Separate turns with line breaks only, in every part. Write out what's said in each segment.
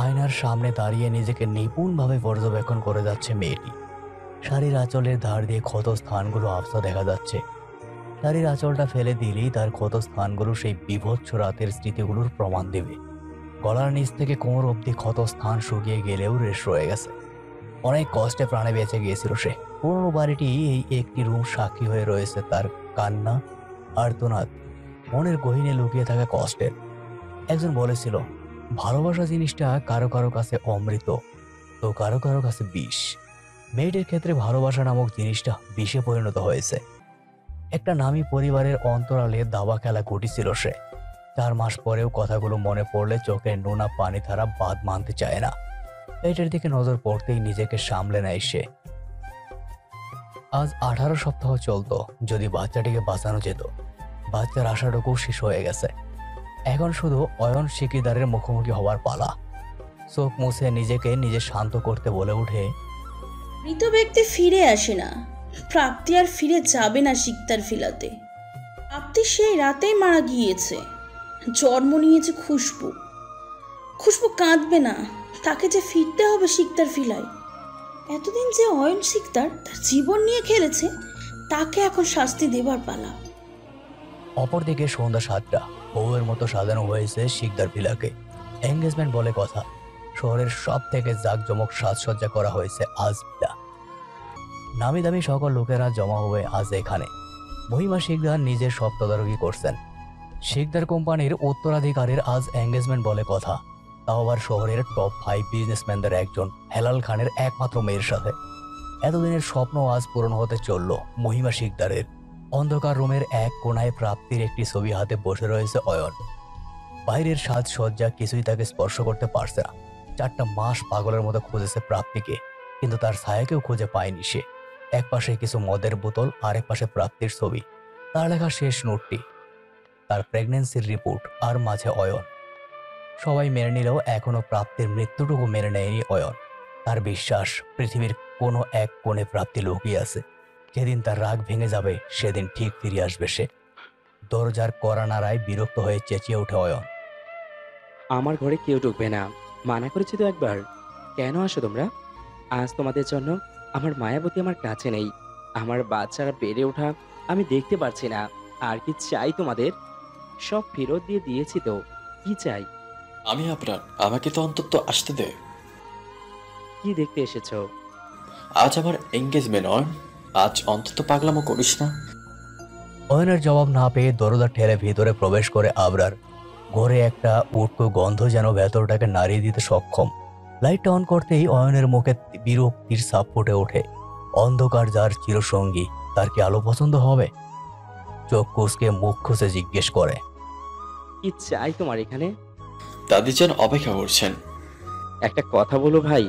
আয়নার সামনে দাঁড়িয়ে নিজেকে নিপুণভাবে পর্যবেক্ষণ করে যাচ্ছে মেয়েটি। শাড়ির আঁচলের ধার দিয়ে ক্ষত স্থানগুলো আবছা দেখা যাচ্ছে। শাড়ির আঁচলটা ফেলে দিলেই তার ক্ষত স্থানগুলো সেই বীভৎস রাতের স্মৃতিগুলোর প্রমাণ দেবে। গলার নিচ থেকে কোমর অবধি ক্ষত স্থান শুকিয়ে গেলেও রেশ রয়ে গেছে। অনেক কষ্টে প্রাণে বেঁচে গিয়েছিল সে। পুরনো বাড়িটি এই একটি রুম সাক্ষী হয়ে রয়েছে তার কান্না, আর্তনাদ, মনের গহীনে লুকিয়ে থাকা কষ্টের। একজন বলেছিল, ভালোবাসা জিনিসটা কারো কারো কাছে অমৃত, তো কারো কারো কাছে বিষ। মেয়েটির ক্ষেত্রে ভালোবাসা নামক জিনিসটা বিষে পরিণত হয়েছে। একটা নামী পরিবারের অন্তরালে দাবা খেলা ঘটিছিল সে। 4 মাস পরেও কথাগুলো মনে পড়লে চোখের নোনা পানি ধারা বাদ মানতে চায় না। পেটের দিকে নজর পড়তেই নিজেকে সামলে নেয় সে। আজ 18 সপ্তাহ চলতো যদি বাচ্চাটিকে বাঁচানো যেত। বাচ্চার আশাটুকু শেষ হয়ে গেছে। এখন শুধু অয়ন শিকদারের মুখোমুখি হওয়ার পালা। চোখ মুছে নিজেকে নিজে শান্ত করতে বলে উঠে,
মৃত ব্যক্তি ফিরে আসে না, প্রাপ্তি আর ফিরে যাবে না শিকদার ফিলাতে। প্রাপ্তি সেই রাতেই মারা গিয়েছে। জন্ম নিয়েছে খুশবু। খুশবু কাঁদবে না, তাকে যে ফিরতে হবে শিকদার ফিলায়। এতদিন যে অয়ন শিকদার তার জীবন নিয়ে খেলেছে, তাকে এখন শাস্তি দেবার পালা।
অপরদিকে সন্ধ্যা 7টা। বউয়ের মতো সাজানো হয়েছে শিকদার ভিলাকে। এঙ্গেজমেন্ট বলে কথা। শহরের সব থেকে জাঁকজমক সাজসজ্জা করা হয়েছে আজ ভিলা। নামি দামি সকল লোকেরা জমা হবে আজ এখানে। মহিমা শিকদার নিজের সব তদারকি করছেন। শিকদার কোম্পানির উত্তরাধিকারের আজ এঙ্গেজমেন্ট বলে কথা, তাও আবার শহরের টপ 5 বিজনেসম্যানদের একজন হেলাল খানের একমাত্র মেয়ের সাথে। এতদিনের স্বপ্ন আজ পূরণ হতে চলল মহিমা শিকদারের। অন্ধকার রুমের এক কোণায় প্রাপ্তির একটি ছবি হাতে বসে রয়েছে অয়ন। বাইরের সাজসজ্জা কিছুই তাকে স্পর্শ করতে পারছে না। 4টা মাস পাগলের মতো খুঁজেছে প্রাপ্তিকে, কিন্তু তার ছায়াকেও খুঁজে পায়নি সে। এক পাশে কিছু মদের বোতল, আরেক পাশে প্রাপ্তির ছবি, তার লেখা শেষ নোটটি, তার প্রেগন্যান্সির রিপোর্ট, আর মাঝে অয়ন। সবাই মেনে নিলেও এখনো প্রাপ্তির মৃত্যুটুকু মেনে নেয়নি অয়ন। তার বিশ্বাস পৃথিবীর কোনো এক কোণে প্রাপ্তি লুকিয়ে আছে। যেদিন তার রাগ ভেঙে যাবে সেদিন ঠিক ফিরে আসবে সে। দরজার কড়া নাড়ায় বিরক্ত হয়ে চেঁচিয়ে ওঠে অয়ন।
আমার ঘরে কেউ ঢুকবে না, মানা করেছি তো একবার। কেন আসো তোমরা? আজ তোমাদের জন্য আমার মায়াবতী আমার কাছে নেই। আমার বাচ্চারা বেড়ে ওঠা আমি দেখতে পারছি না। আর কি চাই তোমাদের? সব ফেরত দিয়ে দিয়েছি তো, কি চাই?
আমি আপনার, আমাকে তো অন্তত আসতে দে।
কি দেখতে এসেছো?
আজ আমার এঙ্গেজমেন্ট অন, আজ অন্তত পাগলামো করিস না।
অয়নের জবাব না পেয়ে দরজা ঠেলে ভিতরে প্রবেশ করে আবরার। ঘরে একটা উটকো গন্ধ যেন ভেতরটাকে নাড়িয়ে দিতে সক্ষম। লাইটটা অন করতেই অয়নের মুখে বিরক্তির ছাপ ফুটে ওঠে। অন্ধকার যার চিরসঙ্গী, তার কি আলো পছন্দ হবে? চোখ কুঁচকে মুখ খুঁজে জিজ্ঞেস করে,
কি চাই তোমার এখানে?
দাদি যেন অপেক্ষা করছেন।
একটা কথা বলো ভাই,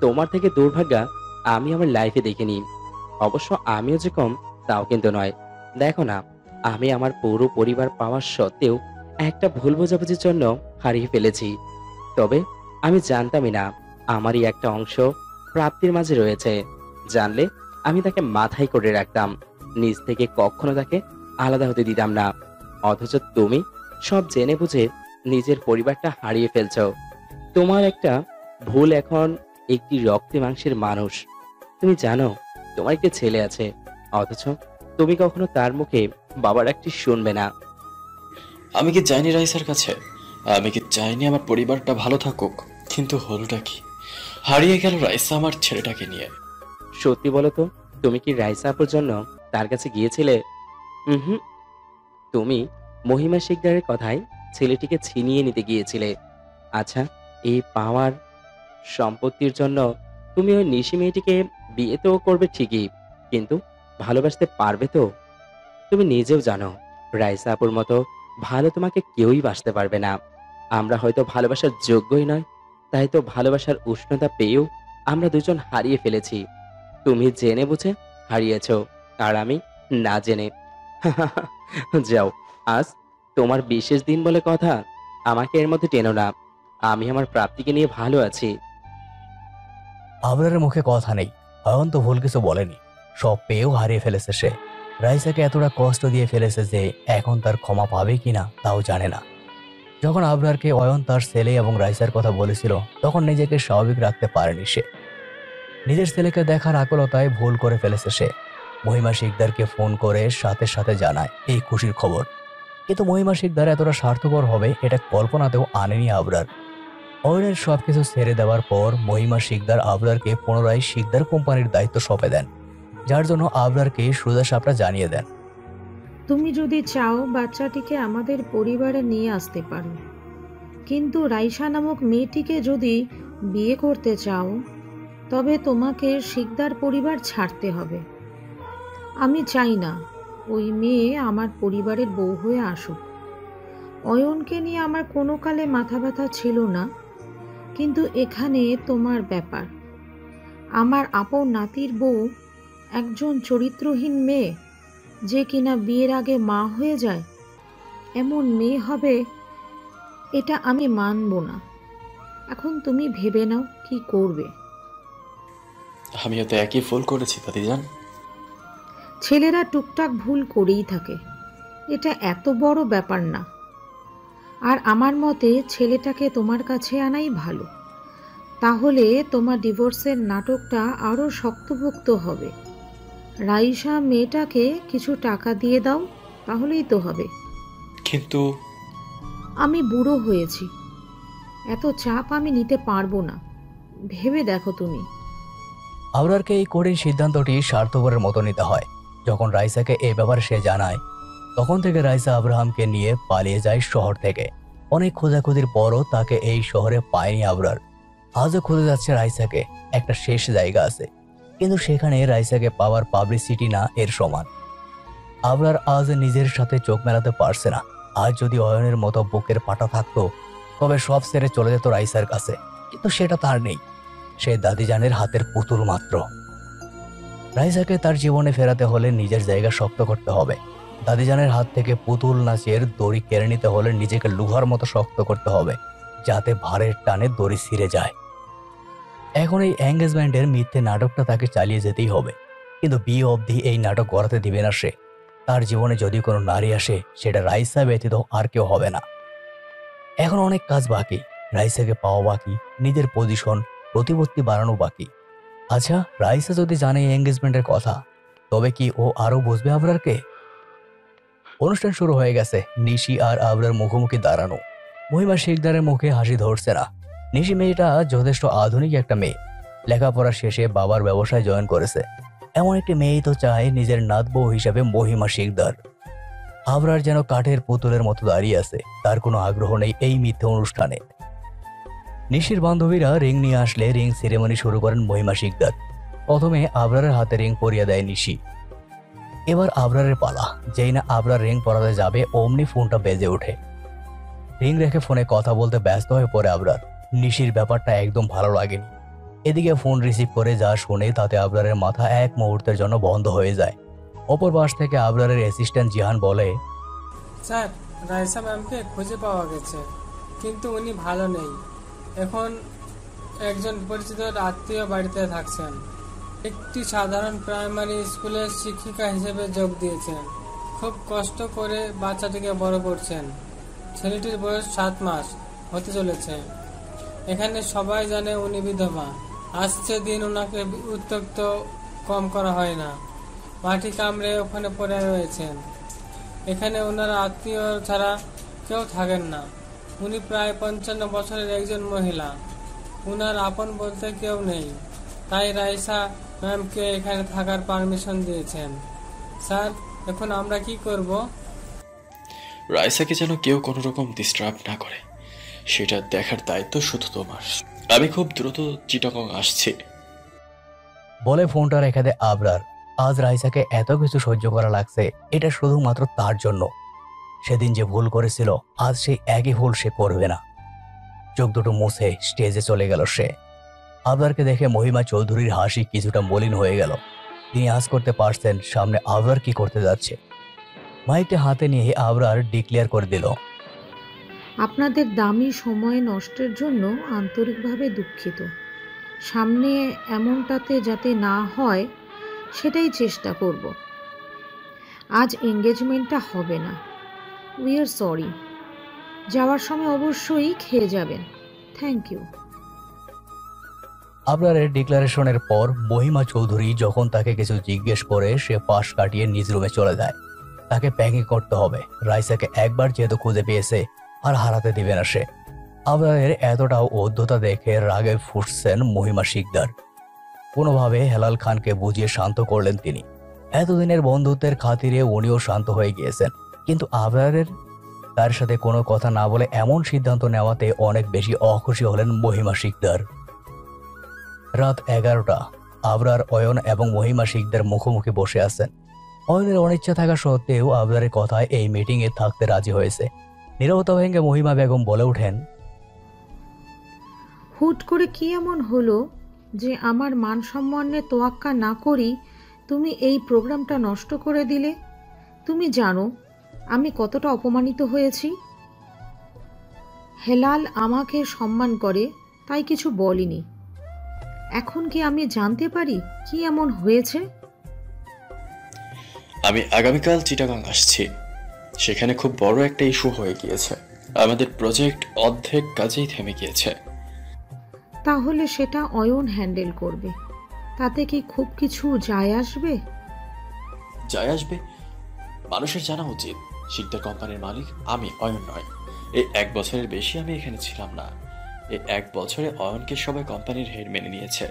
তোমার থেকে দুর্ভাগ্যা আমি আমার লাইফে দেখিনি। অবশ্য আমিও যে কম তাও কিন্তু নয়। দেখো না, আমি আমার পুরো পরিবার পাওয়ার সত্ত্বেও একটা ভুল বোঝাবুঝির জন্য হারিয়ে ফেলেছি। তবে আমি জানতামই না আমারই একটা অংশ প্রাপ্তির মাঝে রয়েছে। জানলে আমি তাকে মাথায় করে রাখতাম, নিজ থেকে কখনো তাকে আলাদা হতে দিতাম না। অথচ তুমি সব জেনে বুঝে নিজের পরিবারটা হারিয়ে ফেলছো। তোমার একটা ভুল, এখন একটি রক্তে মাংসের মানুষ। তুমি জানো তোমার একটা ছেলে আছে, অথচ তুমি কখনো তার মুখে বাবার একটি শুনবে না।
আমি কি চাইনি রাইসার কাছে, আমি কি চাইনি আমার পরিবারটা ভালো থাকুক, কিন্তু হলোটা কি? হারিয়ে গেল রাইসা আমার ছেলেটাকে নিয়ে।
সত্যি বলো তো, তুমি কি রাইসা আপুর জন্য তার কাছে গিয়েছিলে? হুম, তুমি মহিমা শিকদারের কথায় ছেলেটিকে ছিনিয়ে নিতে গিয়েছিলে। আচ্ছা, এই পাওয়ার সম্পত্তির জন্য তুমি ওই নিশি মেয়েটিকে বিয়ে তো করবে ঠিকই, কিন্তু ভালোবাসতে পারবে তো? তুমি নিজেও জানো রাইসা আপুর মতো ভালো তোমাকে কেউই বাসতে পারবে না। আমরা হয়তো ভালোবাসার যোগ্যই নয়, তাই তো ভালোবাসার উষ্ণতা পেয়েও আমরা দুজন হারিয়ে ফেলেছি। তুমি জেনে বুঝে হারিয়েছো, আর আমি না জেনে। যাও, আজ তোমার বিশেষ দিন বলে কথা, আমাকে এর মধ্যে টেনো না। আমি আমার প্রাপ্তিকে নিয়ে ভালো আছি।
আবরারের মুখে কথা নেই। অয়ন তো ভুল কিছু বলেনি, সব পেয়েও হারিয়ে ফেলেছে সে। রাইসাকে এতটা কষ্ট দিয়ে ফেলেছে যে এখন তার ক্ষমা পাবে কিনা তাও জানে না। যখন আবরারকে অয়ন তার ছেলে এবং রাইসার কথা বলেছিল তখন নিজেকে স্বাভাবিক রাখতে পারেনি সে। নিজের ছেলেকে দেখার আকুলতায় ভুল করে ফেলেছে সে। মহিমা শিকদারকে ফোন করে সাথে সাথে জানায় এই খুশির খবর, কিন্তু মহিমা শিকদার এতটা স্বার্থপর হবে এটা কল্পনাতেও আনেনি আবরার। অয়নের সবকিছু ছেড়ে দেওয়ার পর মহিমা শিকদার আবরারকে পুনরায় শিকদার কোম্পানির দায়িত্ব সঁপে দেন, যার জন্য আবরারকে সোজা সাপটা জানিয়ে দেন।
তুমি যদি চাও বাচ্চাটিকে আমাদের পরিবারে নিয়ে আসতে পারো, কিন্তু রাইসা নামক মেয়েটিকে যদি বিয়ে করতে চাও তবে তোমাকে শিকদার পরিবার ছাড়তে হবে। আমি চাই না ওই মেয়ে আমার পরিবারের বউ হয়ে আসুক। অয়নকে নিয়ে আমার কোনো কালে মাথা ব্যথা ছিল না, কিন্তু এখানে তোমার ব্যাপার। আমার আপন নাতির বউ একজন চরিত্রহীন মেয়ে যে কিনা বিয়ের আগে মা হয়ে যায়, এমন মেয়ে হবে এটা আমি মানব না। এখন তুমি ভেবে নাও কি করবে।
আমিও তো একই ভুল করেছি দাদিজান।
ছেলেরা টুকটাক ভুল করেই থাকে, এটা এত বড় ব্যাপার না। আর আমার মতে ছেলেটাকে তোমার কাছে আনাই ভালো, তাহলে তোমার ডিভোর্সের নাটকটা আরও শক্তপোক্ত হবে। রাইসা মেয়েটাকে কিছু টাকা দিয়ে দাও, তাহলেই তো হবে।
কিন্তু
আমি বুড়ো হয়েছি, এত চাপ আমি নিতে পারবো না। ভেবে দেখো তুমি।
আবরারকে এই কঠিন সিদ্ধান্তটি স্বার্থপরের মতো নিতে হয়। যখন রাইসাকে এই ব্যাপারে সে জানায় তখন থেকে রাইসা আব্রাহামকে নিয়ে পালিয়ে যায় শহর থেকে। অনেক খোঁজাখুঁজির পরও তাকে এই শহরে পায়নি আবরার। আজও খুঁজে যাচ্ছে রাইসাকে। একটা শেষ জায়গা আছে, কিন্তু সেখানে রাইসাকে পাওয়ার পাবলিসিটি না এর সমান। আবরার আজ নিজের সাথে চোখ মেলাতে পারছে না। আজ যদি অয়নের মতো বুকের পাটা থাকতো তবে সব ছেড়ে চলে যেত রাইসার কাছে, কিন্তু সেটা তার নেই। সে দাদিজানের হাতের পুতুল মাত্র। রাইসাকে তার জীবনে ফেরাতে হলে নিজের জায়গা শক্ত করতে হবে। দাদিজানের হাত থেকে পুতুল নাচের দড়ি কেড়ে নিতে হলে নিজেকে লোহার মতো শক্ত করতে হবে, যাতে ভারের টানে দড়ি ছিঁড়ে যায়। এখন এই এঙ্গেজমেন্টের মিথ্যে নাটকটা তাকে চালিয়ে যেতেই হবে, কিন্তু বিয়ে অবধি এই নাটক গড়াতে দিবে না সে। তার জীবনে যদি কোনো নারী আসে সেটা রাইসা ব্যতীত আর কেউ হবে না। এখন অনেক কাজ বাকি, রাইসাকে পাওয়া বাকি, নিজের পজিশন প্রতিপত্তি বাড়ানো বাকি। আচ্ছা, রাইসা যদি জানে এঙ্গেজমেন্টের কথা তবে কি ও আরো বুঝবে আবরারকে? অনুষ্ঠান শুরু হয়ে গেছে। নিশি আর আবরার মুখোমুখি দাঁড়ানো। মহিমা শিকদারের মুখে হাসি ধরছে না। নিশি মেয়েটা যথেষ্ট আধুনিক একটা মেয়ে, লেখাপড়া শেষে বাবার ব্যবসায় জয়েন করেছে। এমন একটি মেয়েই তো চায় নিজের নাত বউ হিসাবে মহিমা শিকদার। আবরার যেন কাঠের পুতুলের মতো দাঁড়িয়ে আছে, তার কোনো আগ্রহ নেই এই মিথ্যে অনুষ্ঠানে। নিশির বান্ধবীরা রিং নিয়ে আসলে রিং সেরেমনি শুরু করেন মহিমা শিকদার। প্রথমে আবরারের হাতে রিং পরিয়ে দেয় নিশি। এবার আবরারের পালা। যেই না আবরার রিং পরাতে যাবে অমনি ফোনটা বেজে ওঠে। রিং রেখে ফোনে কথা বলতে ব্যস্ত হয়ে পড়ে আবরার। নিশির ব্যাপারটা একদম ভালো লাগেনি। এদিকে ফোন রিসিভ করে যা শুনে তাতে আবরারের মাথা এক মুহূর্তের জন্য বন্ধ হয়ে যায়। অপর পাশ থেকে আবরারের অ্যাসিস্ট্যান্ট জিহান বলে,
স্যার, রাইসা ম্যামকে খুঁজে পাওয়া গেছে, কিন্তু উনি ভালো নেই। এখন একজন পরিচিত আত্মীয় বাড়িতে থাকছেন। একটি সাধারণ প্রাইমারি স্কুলের শিক্ষিকা হিসেবে যোগ দিয়েছেন। খুব কষ্ট করে বাচ্চাটিকে বড় করছেন। ছেলেটির বয়স 7 মাস হতে চলেছে। এখানে সবাই জানে উনি বিধবা। আসছে দিন ওনাকে উত্ত্যক্ত কম করা হয় না। মাটি কামড়ে ওখানে পড়ে রয়েছেন। এখানে ওনার আত্মীয় ছাড়া কেউ থাকেন না। উনি প্রায় 55 বছরের একজন মহিলা। উনার আপন বলতে কেউ নেই, তাই রাইসা ম্যামকে এখানে থাকার পারমিশন দিয়েছেন। স্যার, এখন আমরা কি করব?
রাইসাকে যেন কেউ কোনো রকম ডিস্টার্ব না করে, সেটা দেখার দায়িত্ব শুধু তোমার। আমি খুব দ্রুত চিটাগং আসছি
বলে ফোনটা রেখে দেয় আবরার। আজ রাইসাকে এত কিছু সহ্য করা লাগছে, এটা শুধুমাত্র তার জন্য। সেদিন যে ভুল করেছিল আজ সেই একই ভুল সে করবে না। চোখ দুটো মুছে স্টেজে চলে গেল সে। আবরারকে দেখে মহিমা চৌধুরীর হাসি কিছুটা মলিন হয়ে গেল। তিনি আজ করতে পারছেন সামনে আবরার কি করতে যাচ্ছে। মাইকটা হাতে নিয়ে আবরার ডিক্লেয়ার করে দিল,
আপনাদের দামি সময় নষ্টের জন্য আন্তরিকভাবে দুঃখিত। সামনে এমনটাতে যাতে না হয় সেটাই চেষ্টা করব। আজ এঙ্গেজমেন্টটা হবে না। We are sorry. যাওয়ার সময় অবশ্যই খেয়ে যাবেন। Thank you.
আবরারের ডিক্লারেশনের পর মহিমা চৌধুরী যখন তাকে কিছু জিজ্ঞেস করে সে পাশ কাটিয়ে নিজ রুমে চলে যায়। তাকে প্যাকিং করতে হবে। রাইসাকে একবার যেহেতু খুঁজে পেয়েছে আর হারাতে দিবে না সে। আবরারের এতটাও অধ্যতা দেখে রাগে ফুটছেন মহিমা শিকদার। কোনোভাবে হেলাল খানকে বুঝিয়ে শান্ত করলেন তিনি। এতদিনের বন্ধুত্বের খাতিরে উনিও শান্ত হয়ে গিয়েছেন, কিন্তু আবরারের তার সাথে কোনো কথা না বলে এমন সিদ্ধান্ত নেওয়াতে অনেক বেশি অখুশি হলেন মহিমা শিকদার। রাত 11টা। আবরার, অয়ন এবং মহিমা শিকদার মুখোমুখি বসে আছেন। অয়নের অনিচ্ছা থাকা সত্ত্বেও আবরারের কথায় এই মিটিংয়ে থাকতে রাজি হয়েছে। নীরবতা ভেঙে মহিমা বেগম বলে ওঠেন,
হুট করে কি এমন হলো যে আমার মান সম্মানে তোয়াক্কা না করি তুমি এই প্রোগ্রামটা নষ্ট করে দিলে? তুমি জানো আমি কতটা অপমানিত হয়েছি। হেলাল আমাকে সম্মান করে তাই কিছু বলিনি। এখন কি আমি জানতে পারি কি এমন হয়েছে?
আমি আগামীকাল চিটাগাং আসছি। সেখানে খুব বড় একটা ইস্যু হয়ে গিয়েছে। আমাদের প্রজেক্ট অর্ধেক কাজেই থেমে গিয়েছে।
তাহলে সেটা অয়ন হ্যান্ডেল করবে। তাতে কি খুব কিছু যায় আসবে?
যায় আসবে। মানুষের জানা উচিত শিকদার কোম্পানির মালিক আমি, অয়ন নয়। এই 1 বছরের বেশি আমি এখানে ছিলাম না। এই 1 বছরে অয়নকে সবাই কোম্পানির হেড মেনে নিয়েছে।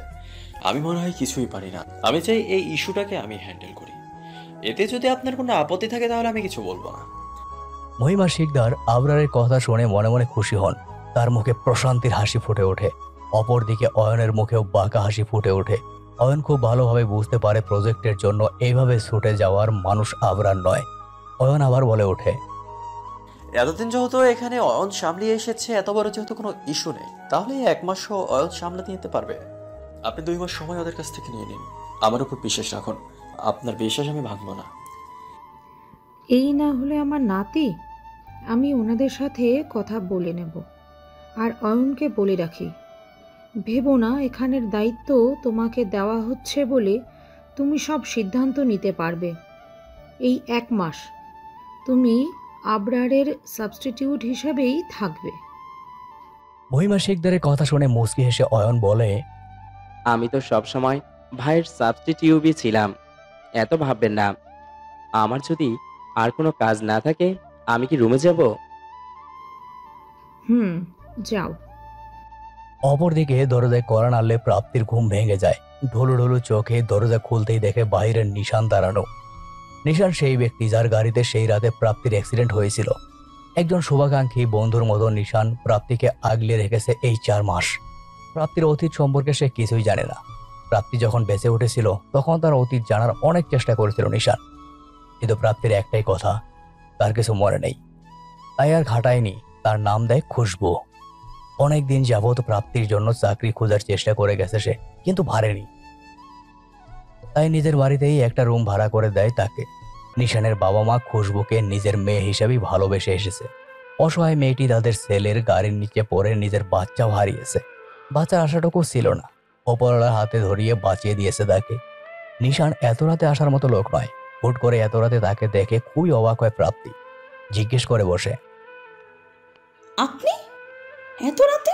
আমি মনে হয় কিছুই পারি না। আমি চাই এই ইস্যুটাকে আমি হ্যান্ডেল করি। এতে যদি আপনার কোনো আপত্তি থাকে তাহলে আমি কিছু বলবো না।
মহিমা শিকদার আবরারের কথা শুনে মনে মনে খুশি হন। তার মুখে প্রশান্তির হাসি ফুটে ওঠে। অপরদিকে অয়নের মুখেও বাঁকা হাসি ফুটে ওঠে। অয়ন খুব ভালোভাবে বুঝতে পারে প্রজেক্টের জন্য এইভাবে ছুটে যাওয়ার মানুষ আবরার নয়। অয়ন আবার বলে ওঠে,
এতদিন যেহেতু এখানে অয়ন সামলিয়ে এসেছে, এত বড় যেহেতু কোনো ইস্যু নেই, তাহলে 1 মাসও অয়ন সামলাতে নিতে পারবে। আপনি 2 মাস সময় ওদের কাছ থেকে নিয়ে নিন। আমার উপর বিশ্বাস রাখুন। আপনার বিশ্বাস আমি ভাঙবো না।
এই না হলে আমার নাতি, আমি ওনাদের সাথে কথা বলে নেব। আর অয়নকে বলে রাখি, ভেবো না এখানের দায়িত্ব তোমাকে দেওয়া হচ্ছে বলে তুমি সব সিদ্ধান্ত নিতে পারবে। এই 1 মাস তুমি আবরারের সাবস্টিটিউট হিসাবেই থাকবে।
মহিমা শিকদারের কথা শুনে মুচকি হেসে অয়ন বলে,
আমি তো সবসময় ভাইয়ের সাবস্টিটিউটই ছিলাম, এত ভাববেন না। আমার যদি আর কোনো কাজ না থাকে আমি কি রুমে যাব?
যাও।
অপরদিকে দরজায় কড়া নাড়লে প্রাপ্তির ঘুম ভেঙে যায়। ঢোলু ঢোলু চোখে দরজা খুলতেই দেখে বাইরের নিশান দাঁড়ানো। নিশান সেই ব্যক্তি যার গাড়িতে সেই রাতে প্রাপ্তির অ্যাক্সিডেন্ট হয়েছিল। একজন শুভাকাঙ্ক্ষী বন্ধুর মতো নিশান প্রাপ্তিকে আগলে রেখেছে এই 4 মাস। প্রাপ্তির অতীত সম্পর্কে সে কিছুই জানে না। প্রাপ্তি যখন বেঁচে উঠেছিল তখন তার অতীত জানার অনেক চেষ্টা করেছিল নিশান, কিন্তু প্রাপ্তির একটাই কথা, তার কিছু মনে নেই। তাই আর ঘাটায়নি, তার নাম দেয় খুশবু। অনেকদিন যাবত প্রাপ্তির জন্য চাকরি খোঁজার চেষ্টা করে গেছে সে, কিন্তু পারেনি। তাই নিজের বাড়িতেই একটা রুম ভাড়া করে দেয় তাকে। নিশানের বাবা মা খুশবুকে নিজের মেয়ে হিসেবেই ভালোবেসে এসেছে। অসহায় মেয়েটি তাদের ছেলের গাড়ির নিচে পড়ে নিজের বাচ্চাও হারিয়েছে। বাচ্চার আশাটুকু ছিল না, ওপরওয়ালার হাতে ধরিয়ে বাঁচিয়ে দিয়েছে তাকে। নিশান এত রাতে আসার মতো লোক নয়। হুট করে এত রাতে তাকে দেখে খুবই অবাক হয় প্রাপ্তি। জিজ্ঞেস করে বসে,
আপনি এত রাতে?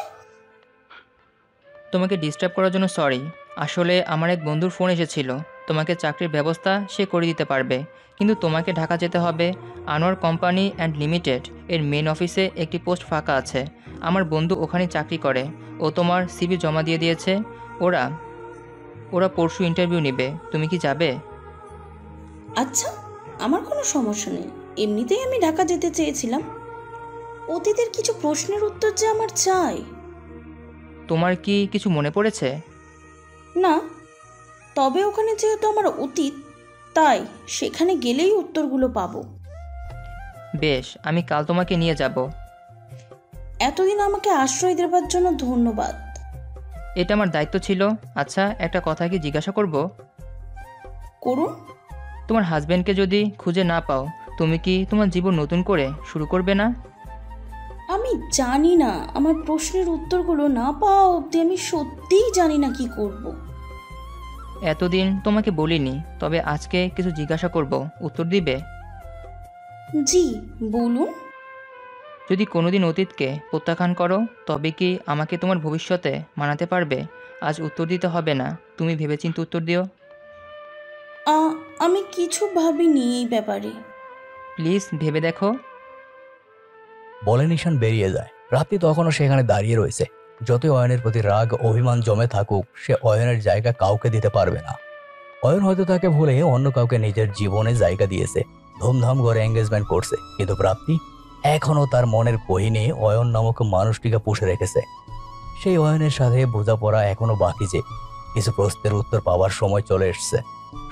তোমাকে ডিস্টার্ব করার জন্য সরি। আসলে আমার এক বন্ধুর ফোন এসেছিল, তোমাকে চাকরির ব্যবস্থা সে করে দিতে পারবে, কিন্তু তোমাকে ঢাকা যেতে হবে। আনোয়ার কোম্পানি অ্যান্ড লিমিটেড এর মেন অফিসে একটি পোস্ট ফাঁকা আছে। আমার বন্ধু ওখানে চাকরি করে। ও তোমার সিভি জমা দিয়ে দিয়েছে। ওরা পরশু ইন্টারভিউ নেবে। তুমি কি যাবে?
আচ্ছা, আমার কোনো সমস্যা নেই। এমনিতেই আমি ঢাকা যেতে চেয়েছিলাম। অতীতের কিছু প্রশ্নের উত্তর যে আমার চাই।
তোমার কি কিছু মনে পড়েছে?
না, তবে ওখানে যেহেতু আমার অতীত, তাই সেখানে গেলেই উত্তরগুলো পাবো।
বেশ, আমি কাল তোমাকে নিয়ে যাব।
এতদিন আমাকে আশ্রয় দেবার জন্য ধন্যবাদ।
এটা আমার দায়িত্ব ছিল। আচ্ছা, একটা কথা কি জিজ্ঞাসা করব?
করুন।
তোমার হাজবেন্ডকে যদি খুঁজে না পাও, তুমি কি তোমার জীবন নতুন করে শুরু করবে না?
আমি জানি না, আমার প্রশ্নের উত্তরগুলো না পাওয়া অবধি আমি সত্যিই জানি না কি করব।
এতদিন তোমাকে বলিনি, তবে আজকে কিছু জিজ্ঞাসা করব, উত্তর দিবে?
জি, বলুন।
যদি কোনোদিন অতীতকে প্রত্যাখ্যান করো, তবে কি আমাকে তোমার ভবিষ্যতে মানাতে পারবে? আজ উত্তর দিতে হবে না, তুমি ভেবেচিন্তে উত্তর দিও।
আমি কিছু ভাবিনি এই ব্যাপারে।
প্লিজ ভেবে দেখো।
বলে নিশান বেরিয়ে যায়। প্রাপ্তি তখনও সেখানে দাঁড়িয়ে রয়েছে। যতই অয়নের প্রতি রাগ অভিমান জমে থাকুক, সে অয়নের জায়গা কাউকে দিতে পারবে না। অয়ন হয়তো তাকে ভুলে অন্য কাউকে নিজের জীবনে জায়গা দিয়েছে, ধুমধাম করে এঙ্গেজমেন্ট করছে, কিন্তু প্রাপ্তি এখনো তার মনের গহীনে অয়ন নামক মানুষটিকে পুষে রেখেছে। সেই অয়নের সাথে বোঝাপড়া এখনো বাকি, যে কিছু প্রশ্নের উত্তর পাওয়ার সময় চলে এসছে,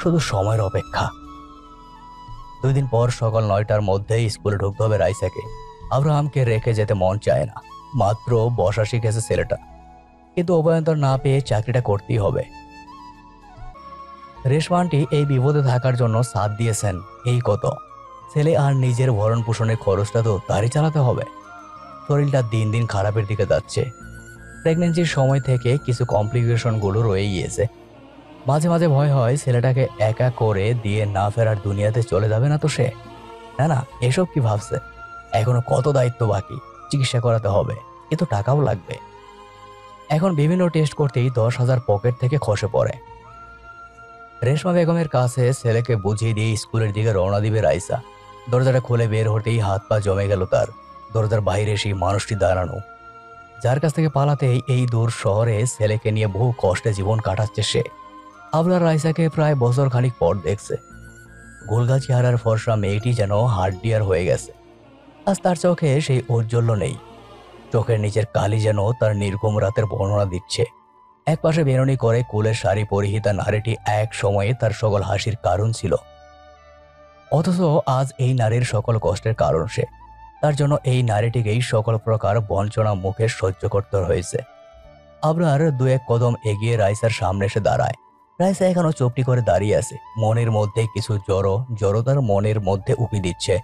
শুধু সময়ের অপেক্ষা। 2 দিন পর সকাল 9টার মধ্যেই স্কুলে ঢুকতে হবে রাইসাকে। আব্রাহামকে রেখে যেতে মন চায় না, মাত্র বসা শিখেছে ছেলেটা, কিন্তু অভ্যন্তর না পেয়ে চাকরিটা করতেই হবে। রেশমা আন্টি এই বিপদে থাকার জন্য সাথ দিয়েছেন, এই কত। ছেলে আর নিজের ভরণ পোষণের খরচটা তো তারই চালাতে হবে। শরীরটা দিন দিন খারাপের দিকে যাচ্ছে। প্রেগনেন্সির সময় থেকে কিছু কমপ্লিকেশনগুলো রয়ে গিয়েছে। মাঝে মাঝে ভয় হয় ছেলেটাকে একা করে দিয়ে না ফেরার দুনিয়াতে চলে যাবে না তো সে। না না, এসব কি ভাবছে? এখনো কত দায়িত্ব বাকি, চিকিৎসা করাতে হবে, কিন্তু টাকাও লাগবে। এখন বিভিন্ন টেস্ট করতেই 10,000 পকেট থেকে খসে পড়ে। রেশমা বেগমের কাছে ছেলেকে বুঝিয়ে দিয়ে স্কুলের দিকে রওনা দিবে রাইসা। দরজাটা খুলে বের হতেই হাত পা জমে গেল তার। দরজার বাইরে সেই মানুষটি দাঁড়ানো, যার কাছ থেকে পালাতেই এই দূর শহরে ছেলেকে নিয়ে বহু কষ্টে জীবন কাটাচ্ছে সে। আবরার রাইসাকে প্রায় বছর খানিক পর দেখছে। গোলগা চেহারার ফর্সা মেয়েটি যেন হার্ডডিয়ার হয়ে গেছে। আজ তার চোখে সেই ঔজ্জ্বল্য নেই। চোখের নিচের কালি যেন তার নির্ঘুম রাতের বর্ণনা দিচ্ছে। এক পাশে বেরোনি করে কুলের শাড়ি পরিহিতা নারীটি এক সময়ে তার সকল হাসির কারণ ছিল, অথচ আজ এই নারীর সকল কষ্টের কারণ সে। তার জন্য এই নারীটিকেই সকল প্রকার বঞ্চনা মুখে সহ্য করতে হয়েছে। আবরার 2-1 কদম এগিয়ে রাইসার সামনে এসে দাঁড়ায়। রাইসা এখনো চুপটি করে দাঁড়িয়ে আছে। মনের মধ্যে কিছু জড়তার মনের মধ্যে উকি দিচ্ছে।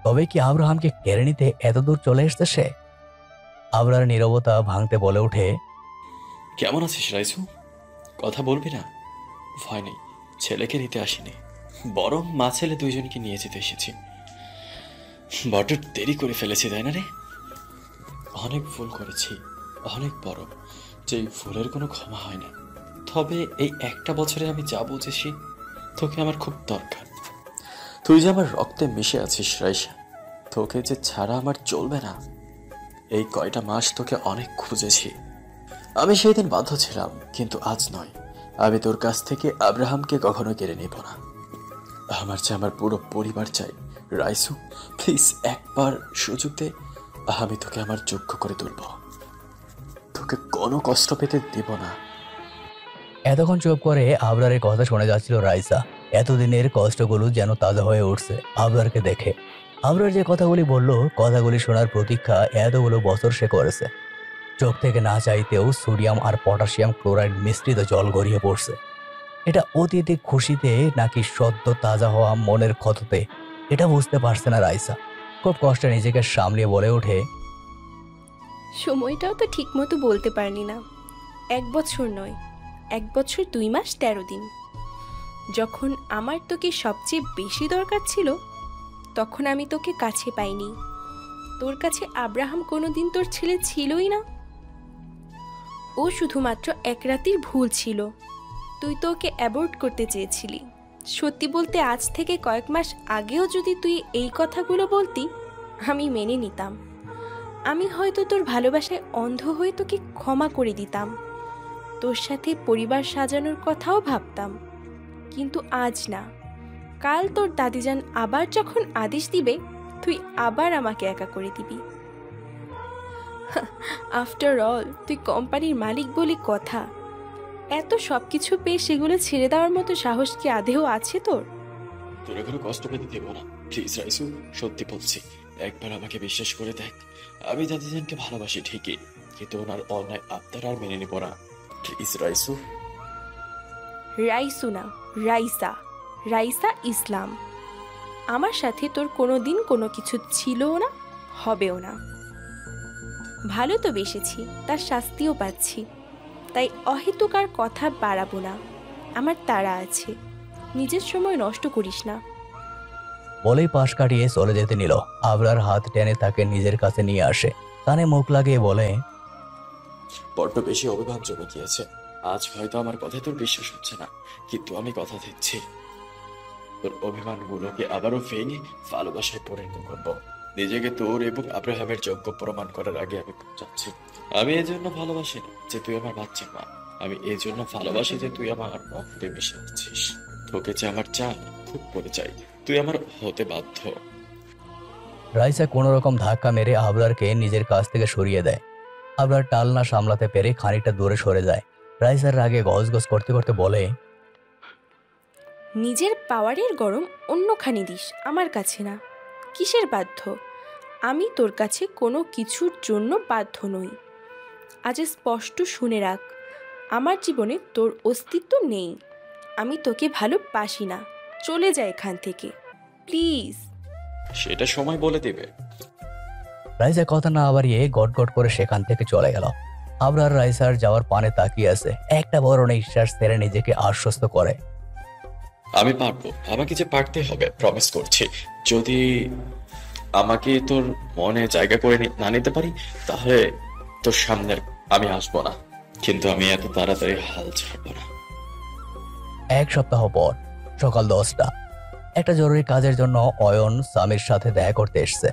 তবে কি আব্রাহামকে কেড়ে নিতে এতদূর চলে এসছে সে? আবরার নীরবতা ভাঙতে বলে ওঠে,
কেমন আছিস রাইসু? কথা বলবি না? ভয় নেই, ছেলেকে নিতে আসিনি, বরং মা ছেলে দুইজনকে নিয়ে যেতে এসেছি। বড্ড দেরি করে ফেলেছি, তাই না রে? অনেক ভুল করেছি, অনেক বড়, যেই ভুলের কোনো ক্ষমা হয় না। তবে এই একটা বছরে আমি যা বুঝেছি, তোকে আমার খুব দরকার। তুই যে আমার রক্তে মিশে আছিস রাইসা, তোকে যে ছাড়া আমার চলবে না। এই কয়টা মাস তোকে অনেক খুঁজেছি। আমি সেই দিন বাধ্য ছিলাম, কিন্তু আজ নয়। আমি তোর কাছ থেকে আব্রাহামকে কখনো কেড়ে নেব না। আমার চেয়ে আমার পুরো পরিবার চাই। রাইসু, প্লিজ একবার সুযোগ দে। আমি তোকে আমার যোগ্য করে তুলব, তোকে কোনো কষ্ট পেতে দেব না।
এতক্ষণ চুপ করে আবরারের কথা শুনে যাচ্ছিল রাইসা। এতদিনের কষ্টগুলো যেন তাজা হয়ে উঠছে আবরারকে দেখে। আবরার যে কথাগুলি বলল, কথাগুলি শোনার প্রতীক্ষা এতগুলো বছর সে করেছে। চোখ থেকে না চাইতেও সোডিয়াম আর পটাশিয়াম ক্লোরাইড মিশ্রিত জল গড়িয়ে পড়ছে। এটা অতীতে খুশিতে নাকি সদ্য তাজা হওয়া মনের ক্ষততে, এটা বুঝতে পারছে না রাইসা। খুব কষ্টে নিজেকে সামলিয়ে বলে ওঠে,
সময়টাও তো ঠিক মতো বলতে পারলি না। 1 বছর নয়, 1 বছর 2 মাস 13 দিন। যখন আমার তোকে সবচেয়ে বেশি দরকার ছিল, তখন আমি তোকে কাছে পাইনি। তোর কাছে আব্রাহাম কোনোদিন তোর ছেলে ছিলই না। ও শুধুমাত্র 1 রাতের ভুল ছিল। তুই তো ওকে অ্যাবর্ট করতে চেয়েছিলি। সত্যি বলতে আজ থেকে কয়েক মাস আগেও যদি তুই এই কথাগুলো বলতি, আমি মেনে নিতাম। আমি হয়তো তোর ভালোবাসায় অন্ধ হয়ে তোকে ক্ষমা করে দিতাম। তোর সাথে পরিবার সাজানোর কথাও ভাবতাম, কিন্তু আজ না। কাল তোর দাদিজান আবার যখন আদেশ দিবে, তুই আবার আমাকে একা করে দিবি। আফটার অল তুই কোম্পানির মালিক বলি কথা। এত সব কিছু পেয়ে সেগুলো ছেড়ে দেওয়ার মতো সাহস কি আদেও আছে তোর?
তোর কোনো কষ্ট পেতে দেব না, প্লিজ রাইসু, সত্যি বলছি। একবার আমাকে বিশ্বাস করে দেখ। আমি দাদিজানকে ভালোবাসি ঠিকই, কিন্তু ওনার অন্যায় আবদার আর মেনে নেব না। প্লিজ রাইসু।
রাইসু না, রাইসা। রাইসা ইসলাম। আমার সাথে তোর কোনো দিন কোনো কিছু ছিলও না, হবেও না। ভালো তো বেসেছি, তার শাস্তিও পাচ্ছি। তাই অহেতুক আর কথা বাড়াবো না। আমার তাড়া আছে, নিজের সময় নষ্ট করিস না।
বলেই পাশ কাটিয়ে চলে যেতে নিল। আবরার হাত টেনে তাকে নিজের কাছে নিয়ে আসে, কানে মুখ লাগিয়ে বলে,
বড্ড বেশি অভিমান জমে গিয়েছে। আজ হয়তো আমার কথায় তোর বিশ্বাস হচ্ছে না, কিন্তু আমি কথা দিচ্ছি তোর অভিমানগুলোকে আবারও ভেঙে ভালোবাসায় পরিণত করব। নিজেকে তোর এবং আব্রাহামের যোগ্য প্রমাণ করার আগে আমি যাচ্ছি। আমি এই জন্য ভালোবাসি না যে তুই আমার বাচ্চা মা, আমি এই জন্য ভালোবাসি যে তুই আমার রক্তে মিশে আছিস। তোকে যে আমার চাল খুব করে চাই, তুই আমার হতে বাধ্য।
রাইসা কোনো রকম ধাক্কা মেরে আবরারকে নিজের কাছ থেকে সরিয়ে দেয়। আবরার টাল না সামলাতে পেরে খানিকটা দূরে সরে যায়। রাইসার রাগে গজগজ করতে করতে বলে,
নিজের পাওয়ারের গরম অন্যখানে দিস, আমার কাছে না। কিসের বাধ্য? আমি তোর কাছে কোনো কিছুর জন্য বাধ্য নই। আজ স্পষ্ট শুনে রাখ, আমার জীবনে তোর অস্তিত্ব নেই। আমি তোকে ভালোবাসি না, চলে যা এখান থেকে প্লিজ।
সেটা সময় বলে দেবে।
রাইসা কথা না বাড়িয়ে গটগট করে সেখান থেকে চলে গেল। আবরার রাইসার যাওয়ার পানে তাকিয়ে আছে, একটা বড় নিঃশ্বাস ছেড়ে নিজেকে আশ্বস্ত করে,
আমি পারবো, আমাকে যে পারতে হবে, প্রমিস করছি। যদি আমাকে তোর মনে জায়গা করে না নিতে পারি, তাহলে তোর সামনে আমি আসবো না, কিন্তু আমি এত তাড়াতাড়ি হাল ছাড়বো না।
এক সপ্তাহ পর সকাল 10টা, একটা জরুরি কাজের জন্য অয়ন স্বামীর সাথে দেখা করতে এসছে।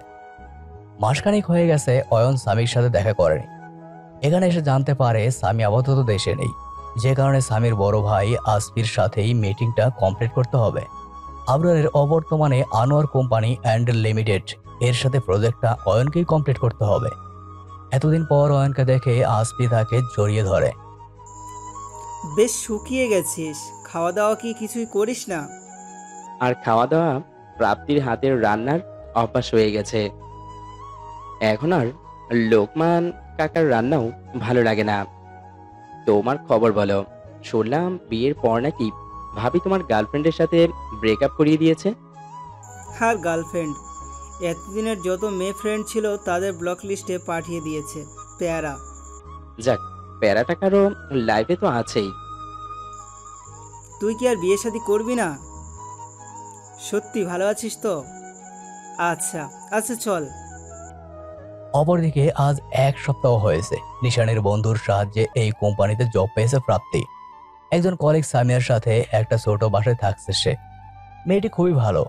মাসখানেক হয়ে গেছে অয়ন স্বামীর সাথে দেখা করেনি। এখানে এসে জানতে পারে স্বামী আপাতত দেশে নেই, যে কারণে স্বামীর বড় ভাই আসফির সাথেই মিটিংটা কমপ্লিট করতে হবে। আবরারের অবর্তমানে আনোয়ার কোম্পানি অ্যান্ড লিমিটেড এর সাথে প্রজেক্টটা অয়নকেই কমপ্লিট করতে হবে। এতদিন পর অয়নকে দেখে আসফি তাকে জড়িয়ে ধরে।
বেশ শুকিয়ে গেছিস, খাওয়া দাওয়া কি কিছুই করিস না?
আর খাওয়া দাওয়া প্রাপ্তির হাতের রান্নার অভ্যাস হয়ে গেছে। এখন আর লোকমান কাকার রান্নাও ভালো লাগে না। তোমার খবর বলো, শুনলাম বিয়ের পর নাকি ভাবি তোমার গার্লফ্রেন্ডের সাথে ব্রেকআপ করিয়ে দিয়েছে।
আর গার্লফ্রেন্ড, এতদিনের যত মেয়ে ফ্রেন্ড ছিল তাদের ব্লক লিস্টে পাঠিয়ে দিয়েছে। প্যারা।
যাক, প্যারাটা কারো লাইফে তো আছেই।
তুই কি আর বিয়ে শাদী করবি না? সত্যি ভালো আছিস তো? আচ্ছা আচ্ছা, চল।
অপরদিকে আজ এক সপ্তাহ হয়েছে নিশানের বন্ধুর সাহায্যে এই কোম্পানিতে জব পেয়েছে প্রাপ্তি। একজন কলিগ সামিয়ার সাথে একটা ছোট বাসায় থাকছে সে। মেয়েটি খুবই ভালো।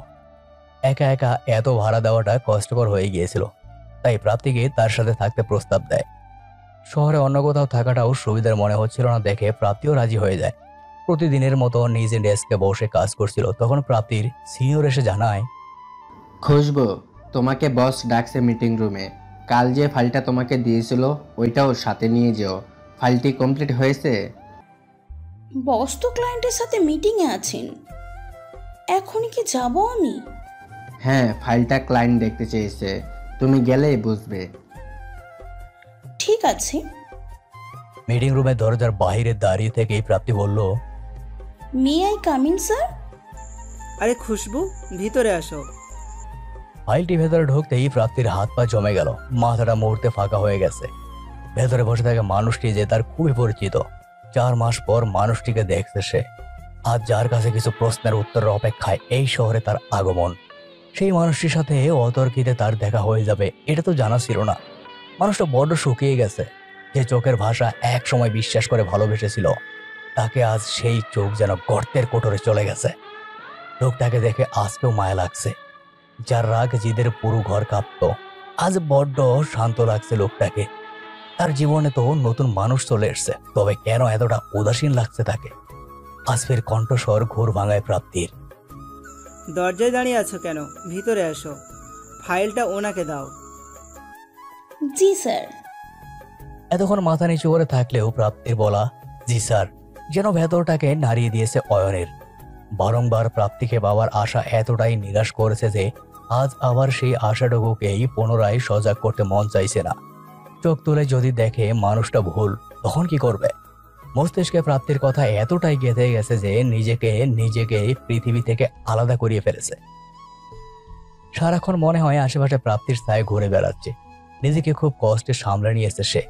একা একা এত ভাড়া দেওয়াটা কষ্টকর হয়ে গিয়েছিল, তাই প্রাপ্তিকে তার সাথে থাকতে প্রস্তাব দেয়। শহরে অন্য কোথাও থাকাটাও সুবিধার মনে হচ্ছিল না দেখে প্রাপ্তিও রাজি হয়ে যায়। প্রতিদিনের মতো নিজে ডেস্কে বসে কাজ করছিল, তখন প্রাপ্তির সিনিয়র এসে জানায়,
খুশবু, তোমাকে বস ডাকছে মিটিং রুমে। কাল যে ফাইলটা তোমাকে দিয়েছিল ওইটাও সাথে নিয়ে যেও। ফাইলটি কমপ্লিট হয়েছে?
বস তো ক্লায়েন্টের সাথে মিটিংয়ে আছেন, এখনই কি যাব আমি?
হ্যাঁ, ফাইলটা ক্লায়েন্ট দেখতে চেয়েছে, তুমি গেলেই বুঝবে।
ঠিক আছে।
মিটিং রুমে দরজার বাইরে দাঁড়িয়ে থেকেই প্রাপ্তি বলল,
may I come in sir?
আরে খুশবু, ভিতরে আসো।
ফাইলটি ভেতরে ঢুকতেই প্রাপ্তির হাত পা জমে গেল, মাথাটা মুহূর্তে ফাঁকা হয়ে গেছে। ভেতরে বসে থাকা মানুষটি যে তার খুবই পরিচিত। 4 মাস পর মানুষটিকে দেখছে সে। আজ যার কাছে কিছু প্রশ্নের উত্তরের অপেক্ষায় এই শহরে তার আগমন। সেই মানুষটির সাথে অতর্কিতে তার দেখা হয়ে যাবে এটা তো জানা ছিল না। মানুষটা বড্ড শুকিয়ে গেছে। যে চোখের ভাষা এক সময় বিশ্বাস করে ভালোবেসেছিল, তাকে আজ সেই চোখ যেন গর্তের কোটরে চলে গেছে। লোকটাকে দেখে আজকেও মায়া লাগছে। যার রাগ জিদের পুরো ঘর কাঁপত, আজ বড্ড শান্ত লাগছে লোকটাকে। তার জীবনে তো নতুন মানুষ চলে এসছে, তবে কেন এতটা উদাসীন লাগছে তাকে? আসফির কণ্ঠস্বর ঘোর ভাঙায় প্রাপ্তির।
দরজায় দাঁড়িয়ে আছো কেন? ভিতরে আসো, ফাইলটা ওনাকে দাও।
জি স্যার।
এতক্ষণ মাথা নিচু করে থাকলেও প্রাপ্তির বলা জি স্যার যেন ভেতরটাকে নাড়িয়ে দিয়েছে অয়নের। বারংবার প্রাপ্তিকে পাওয়ার আশা এতটাই নিরাশ করেছে যে আজ আবার সেই আশাটুকুকেই পুনরায় সজাগ করতে মন চাইছে না। চোখ তুলে যদি দেখে মানুষটা ভুল, তখন কি করবে? মস্তিষ্কে প্রাপ্তির কথা এতটাই গেঁথে গেছে যে নিজেকে পৃথিবী থেকে আলাদা করিয়ে ফেলেছে। সারাক্ষণ মনে হয় আশেপাশে প্রাপ্তির ছায়া ঘুরে বেড়াচ্ছে। নিজেকে খুব কষ্টে সামলে নিয়েছে সে।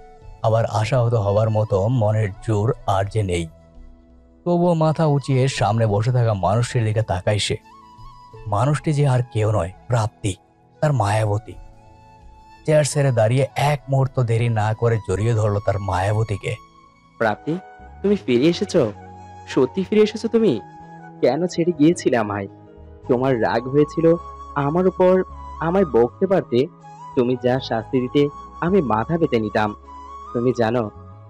আবার আশাহত হওয়ার মতো মনের জোর আর যে নেই। তবুও মাথা উঁচিয়ে সামনে বসে থাকা মানুষটির দিকে তাকায় সে। মানুষটি যে আর কেউ নয়, প্রাপ্তি, তার মায়াবতী। চেয়ার ছেড়ে দাঁড়িয়ে এক মুহূর্ত দেরি না করে জড়িয়ে ধরলো তার মায়াবতীকে।
প্রাপ্তি, তুমি ফিরে এসেছো? সত্যি ফিরে এসেছো তুমি? কেন ছেড়ে গিয়েছিলে আমায়? তোমার রাগ হয়েছিল আমার উপর, আমায় বকতে পারতে। তুমি যা শাস্তি দিতে আমি মাথা পেতে নিতাম। তুমি জানো,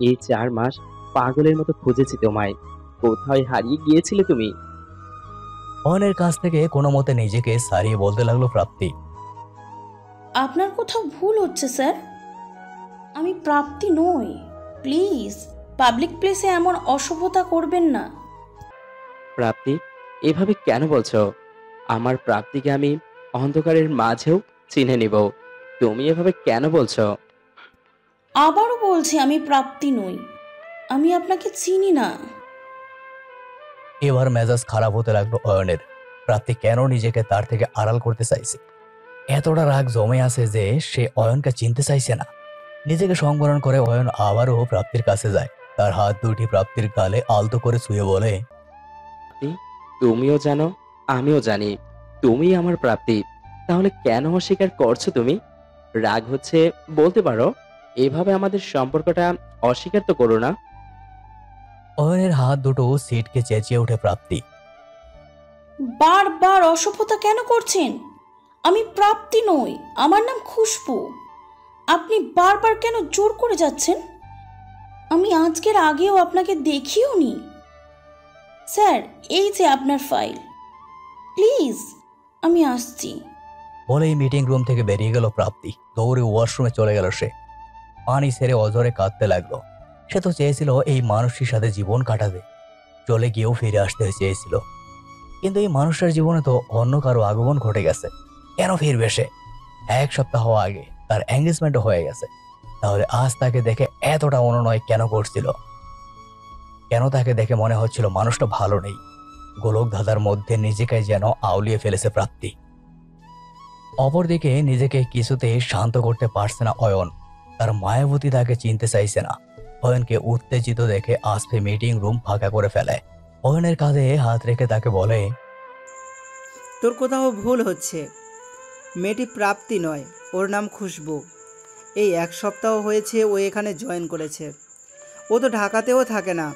এই 4 মাস পাগলের মতো খুঁজেছি তোমায়। কোথায় হারিয়ে গিয়েছিলে তুমি?
অয়নের কাছ থেকে কোনো মতে নিজেকে সারিয়ে বলতে লাগলো প্রাপ্তি।
আপনার কোথাও ভুল হচ্ছে স্যার, আমি প্রাপ্তি নই। প্লিজ পাবলিক প্লেসে এমন অসভ্যতা করবেন না।
প্রাপ্তি, এভাবে কেন বলছো? আমার প্রাপ্তিকে আমি অন্ধকারের মাঝেও চিনে নিব। তুমি এভাবে কেন বলছো?
আবারও বলছি আমি প্রাপ্তি নই, আমি আপনাকে চিনি না।
এবার মেজাজ খারাপ হতে লাগলো অয়নের। প্রাপ্তি কেন নিজেকে তার থেকে আড়াল করতে চাইছে? এতটা রাগ জমে আছে যে সে অয়নকে চিনতে চাইছে না। নিজেকে সংবরণ করে অয়ন আবারও প্রাপ্তির কাছে যায়। তার হাত দুটি প্রাপ্তির গালে আলতো করে ছুঁয়ে বলে,
তুমিও জানো, আমিও জানি তুমি আমার প্রাপ্তি। তাহলে কেন অস্বীকার করছো তুমি? রাগ হচ্ছে বলতে পারো, এভাবে আমাদের সম্পর্কটা অস্বীকার তো করো না।
অয়নের হাত দুটো সিটকে চেঁচিয়ে ওঠে প্রাপ্তি।
বারবার অসভ্যতা কেন করছেন? আমি প্রাপ্তি নই, আমার নাম খুশবু। আপনি বারবার কেন জোর করে যাচ্ছেন? আমি আজকের আগেও আপনাকে দেখিও নি। স্যার, এই যে আপনার ফাইল, প্লিজ আমি আসছি।
বলেই মিটিং রুম থেকে বেরিয়ে গেল প্রাপ্তি। দৌড়ে ওয়াশরুমে চলে গেল সে। পানি ছেড়ে অঝরে কাঁদতে লাগলো। সে তো চেয়েছিল এই মানুষটির সাথে জীবন কাটাতে, চলে গিয়েও ফিরে আসতে চেয়েছিল। কিন্তু এই মানুষটার জীবনে তো অন্য কারো আগমন ঘটে গেছে। কেন ফিরবে সে? 1 সপ্তাহ আগে তার এঙ্গেজমেন্টও হয়ে গেছে। তাহলে আজ তাকে দেখে এতটা অনুনয় কেন করছিল? কেন তাকে দেখে মনে হচ্ছিল মানুষটা ভালো নেই? গোলক ধাঁধার মধ্যে নিজেকে যেন আউলিয়ে ফেলেছে প্রাপ্তি। অপরদিকে নিজেকে কিছুতেই শান্ত করতে পারছে না অয়ন। তার মায়াবতী তাকে চিনতে চাইছে না। অয়নকে উত্তেজিত দেখে আসফি মিটিং রুম ফাঁকা করে ফেলে। অয়নের কাঁধে হাত রেখে তাকে বলে,
তোর কোথাও ভুল হচ্ছে। মেয়েটি প্রাপ্তি নয়, ওর নাম খুশবু। এই 1 সপ্তাহ হয়েছে ও এখানে জয়েন করেছে। ও তো ঢাকাতেও থাকে না।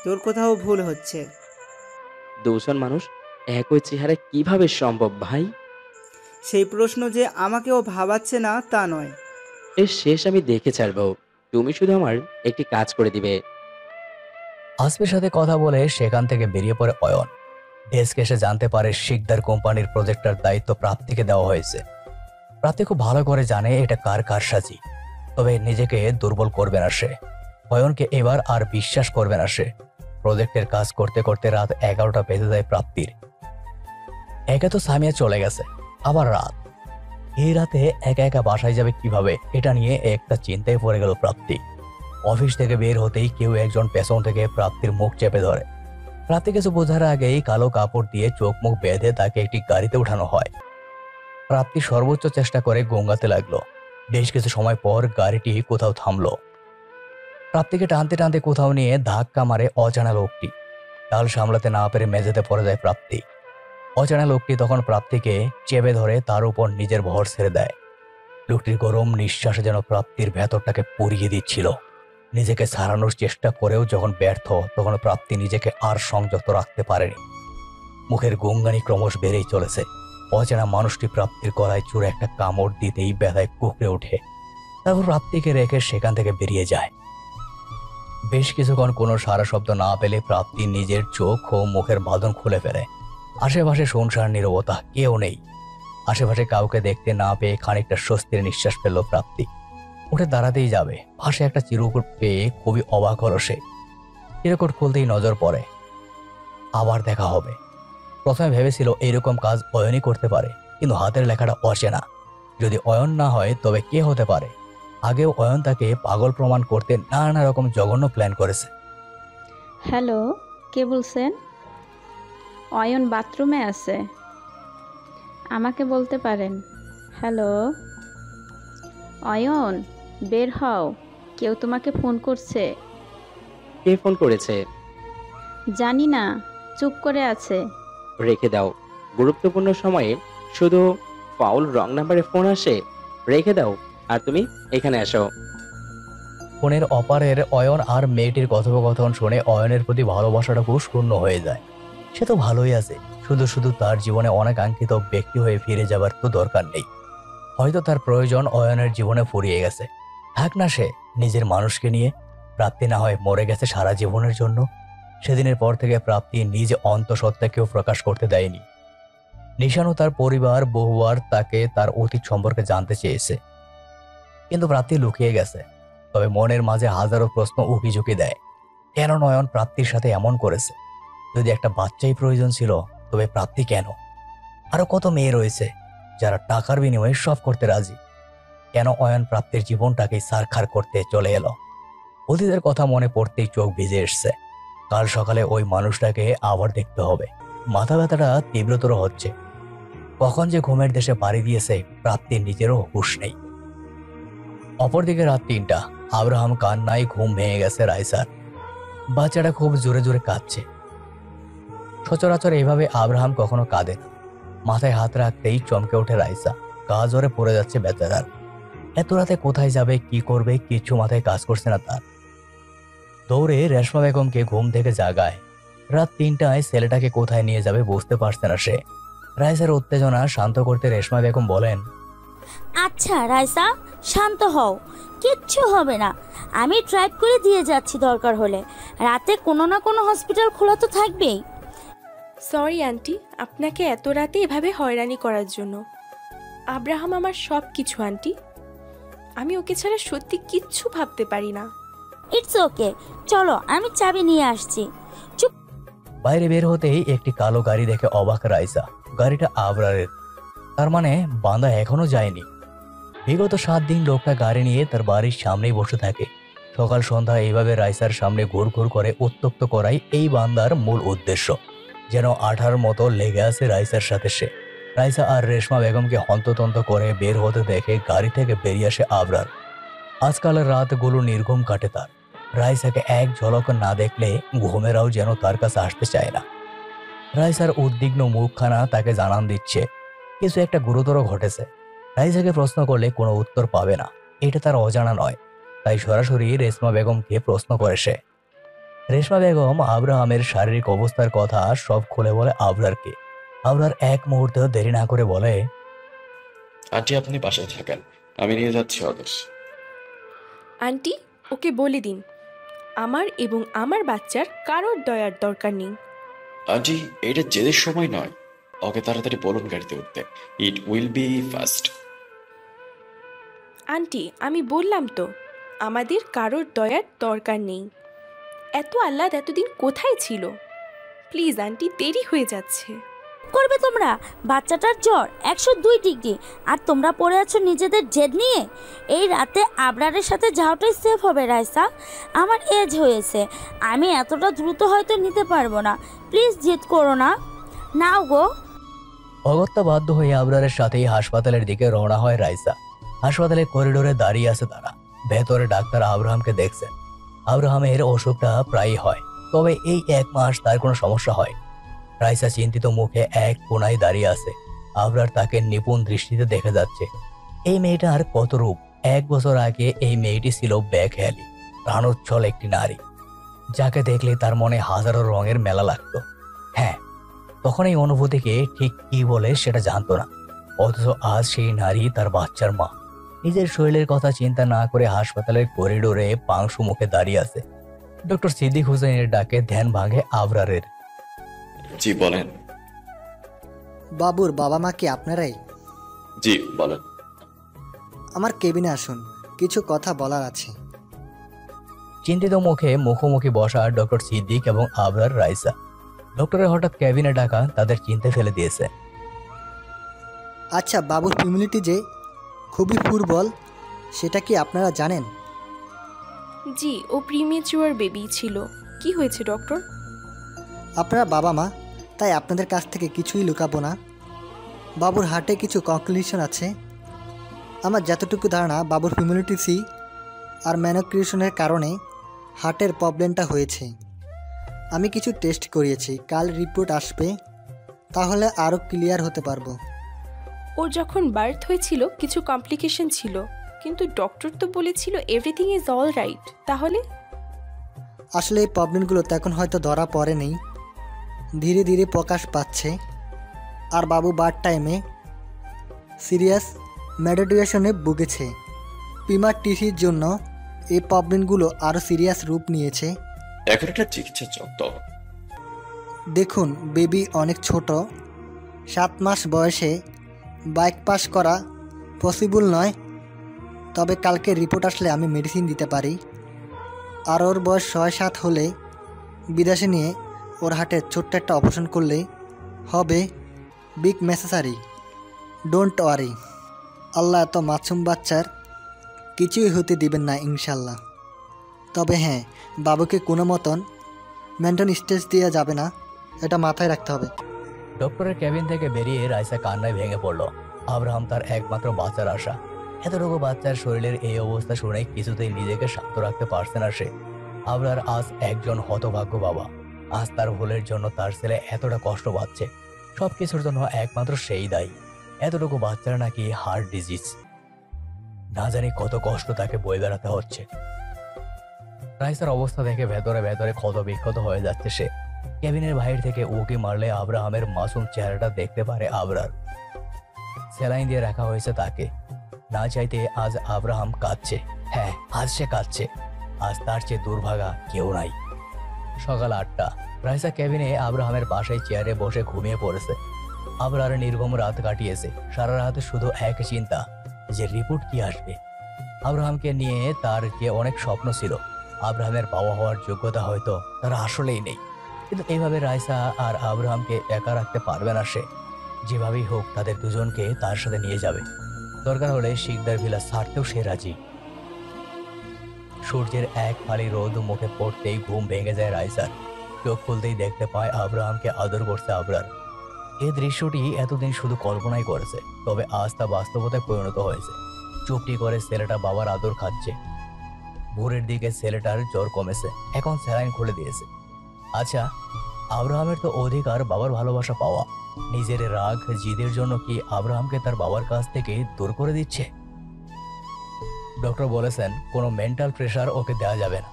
তোর কোথাও ভুল হচ্ছে।
2জন মানুষ একই চেহারা কিভাবে সম্ভব ভাই?
সেই প্রশ্ন যে আমাকেও ভাবাচ্ছে না তা নয়।
এর শেষ আমি দেখে ছাড়বো। তুমি শুধু আমার একটি কাজ করে দিবে।
আসফির সাথে কথা বলে সেখান থেকে বেরিয়ে পড়ে অয়ন। ডেস্ক এসে জানতে পারে শিকদার কোম্পানির প্রজেক্টর দায়িত্ব প্রাপ্তিকে দেওয়া হয়েছে। প্রাপ্তি খুব ভালো করে জানে এটা কার কারসাজি। তবে নিজেকে দুর্বল করবে না সে। অয়নকে এবার আর বিশ্বাস করবে না সে। প্রজেক্টের কাজ করতে করতে রাত 11টা বেজে যায় প্রাপ্তির। একে তো সামিয়া চলে গেছে, আবার রাত। এই রাতে একা একা বাসায় যাবে কিভাবে, এটা নিয়ে একটা চিন্তায় পড়ে গেল প্রাপ্তি। অফিস থেকে বের হতেই কেউ একজন পেছন থেকে প্রাপ্তির মুখ চেপে ধরে। প্রাপ্তি কিছু বোঝার আগেই কালো কাপড় দিয়ে চোখ মুখ বেঁধে তাকে একটি গাড়িতে উঠানো হয়। প্রাপ্তি সর্বোচ্চ চেষ্টা করে গোঙ্গাতে লাগলো। বেশ কিছু সময় পর গাড়িটি কোথাও থামলো। প্রাপ্তিকে টানতে টানতে কোথাও নিয়ে ধাক্কা মারে অজানা লোকটি। তাল সামলাতে না পেরে মেঝেতে পড়ে যায় প্রাপ্তি। অজানা লোকটি তখন প্রাপ্তিকে চেপে ধরে তার উপর নিজের ভর ছেড়ে দেয়। লোকটির গরম নিঃশ্বাসে যেন প্রাপ্তির ভেতরটাকে পুড়িয়ে দিচ্ছিল। নিজেকে ছাড়ানোর চেষ্টা করেও যখন ব্যর্থ, তখন প্রাপ্তি নিজেকে আর সংযত রাখতে পারেনি। মুখের গুঙ্গানি ক্রমশ বেড়েই চলেছে। অচেনা মানুষটি প্রাপ্তির গলায় চূড়ে একটা কামড় দিতেই ব্যথায় কুঁকড়ে ওঠে। তারপর প্রাপ্তিকে রেখে সেখান থেকে বেরিয়ে যায়। বেশ কিছুক্ষণ কোনো সারা শব্দ না পেলে প্রাপ্তি নিজের চোখ ও মুখের বাঁধন খুলে ফেলে। আশেপাশে শুনশান নীরবতা, কেউ নেই। আশেপাশে কাউকে দেখতে না পেয়ে খানিকটা স্বস্তির নিঃশ্বাস ফেলল প্রাপ্তি। উঠে দাঁড়াতেই যাবে, পাশে একটা চিরকুট পেয়ে খুবই অবাক হলো সে। চিরকুট খুলতেই নজর পড়ে। আবার দেখা হবে। প্রথমে ভেবেছিল এরকম কাজ অয়নই করতে পারে, কিন্তু হাতের লেখাটা অচেনা। যদি অয়ন না হয় তবে কে হতে পারে? আগেও অয়ন তাকে পাগল প্রমাণ করতে নানা রকম জঘন্য প্ল্যান করেছে।
হ্যালো, কে বলছেন? অয়ন বাথরুমে আছে, আমাকে বলতে পারেন। হ্যালো অয়ন, বের হও, কেউ তোমাকে ফোন করছে।
কে ফোন করেছে?
জানি না, চুপ করে আছে।
রেখে দাও, গুরুত্বপূর্ণ সময়ে শুধু ফাউল রং নাম্বারে ফোন আসে। রেখে দাও আর তুমি এখানে আসো।
ফোনের অপারের অয়ন আর মেয়েটির কথোপকথন শুনে অয়নের প্রতি ভালোবাসাটা খুব শূন্য হয়ে যায়। সে তো ভালোই আছে, শুধু শুধু তার জীবনে অনাকাঙ্ক্ষিত ব্যক্তি হয়ে ফিরে যাবার তো দরকার নেই। হয়তো তার প্রয়োজন অয়নের জীবনে ফুরিয়ে গেছে, থাক না সে নিজের মানুষকে নিয়ে। প্রাপ্তি না হয় মরে গেছে সারা জীবনের জন্য। সেদিনের পর থেকে প্রাপ্তি নিজ অন্তঃসত্ত্বাকেও প্রকাশ করতে দেয়নি। নিশান ও তার পরিবার বহুবার তাকে তার অতীত সম্পর্কে জানতে চেয়েছে, কিন্তু প্রাপ্তি লুকিয়ে গেছে। তবে মনের মাঝে হাজারো প্রশ্ন উকিঝুঁকি দেয়। কেন নয়ন প্রাপ্তির সাথে এমন করেছে? যদি একটা বাচ্চাই প্রয়োজন ছিল, তবে প্রাপ্তি কেন? আরো কত মেয়ে রয়েছে যারা টাকার বিনিময়ে সব করতে রাজি। কেন অয়ন প্রাপ্তির জীবনটাকে সারখার করতে চলে এলো? অতীতের কথা মনে পড়তেই চোখ ভিজে এসছে। কাল সকালে ওই মানুষটাকে আবার দেখতে হবে। মাথা ব্যথাটা তীব্রতর হচ্ছে। কখন যে ঘুমের দেশে পাড়ি দিয়েছে প্রাপ্তির নিজেরও হুঁশ নেই। অপরদিকে রাত ৩টা। আব্রাহাম কান্নায় ঘুম ভেঙে গেছে রাইসার। বাচ্চাটা খুব জোরে জোরে কাঁদছে। সচরাচর এভাবে আব্রাহাম কখনো কাঁদে না। মাথায় হাত রাখতেই চমকে ওঠে রাইসা। গা জ্বরে পড়ে যাচ্ছে বেচারার। এত রাতে কোথায় যাবে, কি করবে, কিছু মাথায় কাজ করছে না তার। দৌড়ে রেশমা বেগমকে ঘুম থেকে জাগায়। রাত ৩টায় ছেলেটাকে কোথায় নিয়ে যাবে বুঝতে পারছে না সে। রাইসার উত্তেজনা শান্ত করতে রেশমা বেগম বলেন,
আচ্ছা রাইসা, শান্ত হও, কিচ্ছু হবে না। আমি ড্রাইভ করে দিয়ে যাচ্ছি, দরকার হলে রাতে কোনো না কোনো হসপিটাল খোলা তো থাকবেই।
সরি আন্টি, আপনাকে এত রাতে এভাবে হয়রানি করার জন্য। আব্রাহাম আমার সব কিছু আন্টি। আমি ওকে ছাড়া সত্যি কিচ্ছু ভাবতে পারি না।
ইটস ওকে, চলো আমি চাবি নিয়ে আসছি। চুপ।
বাইরে বের হতেই একটি কালো গাড়ি দেখে অবাক রাইসা। গাড়িটা আবরারের, তার মানে বান্দা এখনো যায়নি। বিগত ৭ দিন লোকটা গাড়ি নিয়ে তার বাড়ির সামনেই বসে থাকে। সকাল সন্ধ্যা এইভাবে রাইসার সামনে ঘুর ঘুর করে উত্তক্ত করাই এই বান্দার মূল উদ্দেশ্য। যেন আঠার মতো লেগে আছে রাইসার সাথে সে। রাইসা আর রেশমা বেগমকে হন্ততন্ত করে বের হতে দেখে গাড়ি থেকে বেরিয়ে আসে আবরার। আজকালের রাতগুলো নির্ঘুম কাটে তার। রাইসাকে এক ঝলক না দেখলে ঘুমেরাও যেন তার কাছে আসতে চায় না। রাইসার উদ্বিগ্ন মুখখানা তাকে জানান দিচ্ছে কিছু একটা গুরুতর ঘটেছে। রাইসাকে প্রশ্ন করলে কোনো উত্তর পাবে না, এটা তার অজানা নয়। তাই সরাসরি রেশমা বেগমকে প্রশ্ন করে সে। রেশমা বেগম আব্রাহামের শারীরিক অবস্থার কথা সব খুলে বলে আবরারকে। আবরার এক মুহূর্তেও দেরি না করে বলে,
আন্টি আপনি বাসায় থাকেন, আমি নিয়ে যাচ্ছি ওদের।
আন্টি, ওকে বলে দিন আমার এবং আমার বাচ্চার কারোর দয়ার দরকার নেই।
আন্টি এটা জেদের সময় নয়, ওকে তাড়াতাড়ি বলুন গাড়িতে উঠতে। It will be fast.
Aunty আমি বললাম তো, আমাদের কারোর দয়ার দরকার নেই। এত আহ্লাদ এতদিন কোথায় ছিল? প্লিজ আন্টি, দেরি হয়ে যাচ্ছে।
করবে তোমরা? বাচ্চাটার জ্বর ১০২ ডিগ্রি, আর তোমরা পড়ে আছো নিজেদের জেদ নিয়ে। এই রাতে আবরারের সাথে যাওয়াটাই সেফ হবে রাইসা। আমার এজ হয়েছে, আমি এতটা দ্রুত হয়তো নিতে পারবো না। প্লিজ জেদ করো না, নাও গো।
অগত্যা বাধ্য হয়ে আবরারের সাথেই হাসপাতালের দিকে রওনা হয় রাইসা। হাসপাতালের করিডোরে দাঁড়িয়ে আছে তারা। ভেতরে ডাক্তার আব্রাহামকে দেখছেন। আব্রাহামের অসুখটা প্রায়ই হয়, তবে এই ১ মাস তার কোনো সমস্যা হয়। রাইসা চিন্তিত মুখে এক কোনায় দাঁড়িয়ে আছে। আবরার তাকে নিপুণ দৃষ্টিতে দেখে যাচ্ছে। এই মেয়েটার কত রূপ! ১ বছর আগে এই মেয়েটি ছিল বেখেয়ালি, প্রাণোচ্ছল একটি নারী, যাকে দেখলে তার মনে হাজারো রঙের মেলা লাগতো। হ্যাঁ, তখন এই অনুভূতিকে ঠিক কি বলে সেটা জানতো না। অথচ আজ সেই নারী তার বাচ্চার মা। নিজের শরীরের কথা চিন্তা না করে হাসপাতালের করিডোরে পাংশু মুখে দাঁড়িয়ে আছে। ডক্টর সিদ্দিক হুসেনের ডাকে ধ্যান ভাঙে আবরারের।
জি বলেন।
বাবুর বাবা মা কি আপনারাই?
জি বলেন।
আমার কেবিনে আসুন, কিছু কথা বলার আছে।
চিন্তিত মুখে মুখোমুখি বসা ডক্টর সিদ্দিক এবং আবরার রাইসা। ডক্টরের হঠাৎ ক্যাবিনে ডাকা তাদের চিন্তা ফেলে দিয়েছে।
আচ্ছা, বাবুর ইমিউনিটি যে খুবই দুর্বল, সেটা কি আপনারা জানেন?
জি, ও প্রিমেচিউর বেবি ছিল। কি হয়েছে ডক্টর?
আপনারা বাবা মা, তাই আপনাদের কাছ থেকে কিছুই লুকাবো না। বাবুর হার্টে কিছু কমপ্লিকেশন আছে। আমার যতটুকু ধারণা, বাবুর ইমিউনিটি সি আর ম্যানোক্রিয়েশনের কারণে হার্টের প্রবলেমটা হয়েছে। আমি কিছু টেস্ট করিয়েছি, কাল রিপোর্ট আসবে। তাহলে আরও ক্লিয়ার হতে পারবো।
ওর যখন বার্থ হয়েছিল কিছু কমপ্লিকেশন ছিল, কিন্তু ডক্টর তো বলেছিল এভরিথিং ইজ অল রাইট। তাহলে
আসলে এই প্রবলেমগুলো তখন হয়তো ধরা পড়েনি, ধীরে ধীরে প্রকাশ পাচ্ছে। আর বাবু বার্থ টাইমে সিরিয়াস মেডিটেশনে ভুগেছে। প্রিমার টিসির জন্য এই প্রবলেমগুলো আরও সিরিয়াস রূপ নিয়েছে।
এখন একটা চিকিৎসা চক্র।
দেখুন, বেবি অনেক ছোট, 7 মাস বয়সে বাইক পাস করা পসিবল নয়। তবে কালকে রিপোর্ট আসলে আমি মেডিসিন দিতে পারি। আর ওর বয়স 6-7 হলে বিদেশে নিয়ে ওর হাটে ছোট্ট একটা অপারেশন করলেই হবে। Big necessary, don't worry. Allah এত মাসুম বাচ্চার কিছুই হতে দিবেন না ইনশাল্লাহ। তবে হ্যাঁ, বাবুকে কোনো মতন মেন্টাল স্টেজ দেওয়া যাবে না, এটা মাথায় রাখতে হবে।
ডক্টরের কেবিন থেকে বেরিয়ে রাইসা কান্নায় ভেঙে পড়ল। আব্রাহাম তার একমাত্র বাচ্চার আশা। এতটুকু বাচ্চার শরীরের এই অবস্থা শুনে কিছুতেই নিজেকে শান্ত রাখতে পারছে না সে। আবরার আজ একজন হতভাগ্য বাবা। আজ তার ভুলের জন্য তার ছেলে এতটা কষ্ট পাচ্ছে। সবকিছুর জন্য একমাত্র সেই দায়ী। এতটুকু বাচ্চার নাকি হার্ট ডিজিজ। না জানি কত কষ্ট তাকে বয়ে বেড়াতে হচ্ছে। রাইসার অবস্থা দেখে ভেতরে ভেতরে ক্ষত বিক্ষত হয়ে যাচ্ছে সে। কেবিনের বাইরে থেকে উকি মারলে আব্রাহামের মাসুম চেহারাটা দেখতে পারে আবরার। স্যালাইন দিয়ে রাখা হয়েছে তাকে। না চাইতে আজ আব্রাহাম কাঁদছে। হ্যাঁ, আজ সে কাঁদছে। আজ তার চেয়ে দুর্ভাগা কেউ নাই। সকাল 8টা। রাইসা কেবিনে আব্রাহামের পাশেই চেয়ারে বসে ঘুমিয়ে পড়েছে। আবরার নির্গম রাত কাটিয়েছে। সারা রাত শুধু এক চিন্তা যে রিপোর্ট কি আসবে। আব্রাহামকে নিয়ে তার যে অনেক স্বপ্ন ছিল, আব্রাহামের বাবা হওয়ার যোগ্যতা হয়তো তার আসলেই নেই। কিন্তু এইভাবে রাইসা আর আব্রাহামকে একা রাখতে পারবে না সে। যেভাবেই হোক তাদের দুজনকে তার সাথে নিয়ে যাবে। দরকার হলে শিকদার ভিলা ছাড়তেও সে রাজি। সূর্যের এক ফালি রোদ মুখে পড়তেই ঘুম ভেঙে যায় রাইসার। চোখ খুলতেই দেখতে পায় আব্রাহামকে আদর করছে আবরার। এই দৃশ্যটি এতদিন শুধু কল্পনাই করেছে, তবে আজ তা বাস্তবতায় পরিণত হয়েছে। চুপটি করে ছেলেটা বাবার আদর খাচ্ছে। ভোরের দিকে ছেলেটার জ্বর কমেছে, এখন স্যালাইন খুলে দিয়েছে। আচ্ছা, আব্রাহামের তো অধিকার বাবার ভালোবাসা পাওয়া। নিজের রাগ জিদের জন্য কি আব্রাহামকে তার বাবার কাছ থেকে দূর করে দিচ্ছে? ডক্টর বলেছেন কোনো মেন্টাল প্রেশার ওকে দেওয়া যাবে না।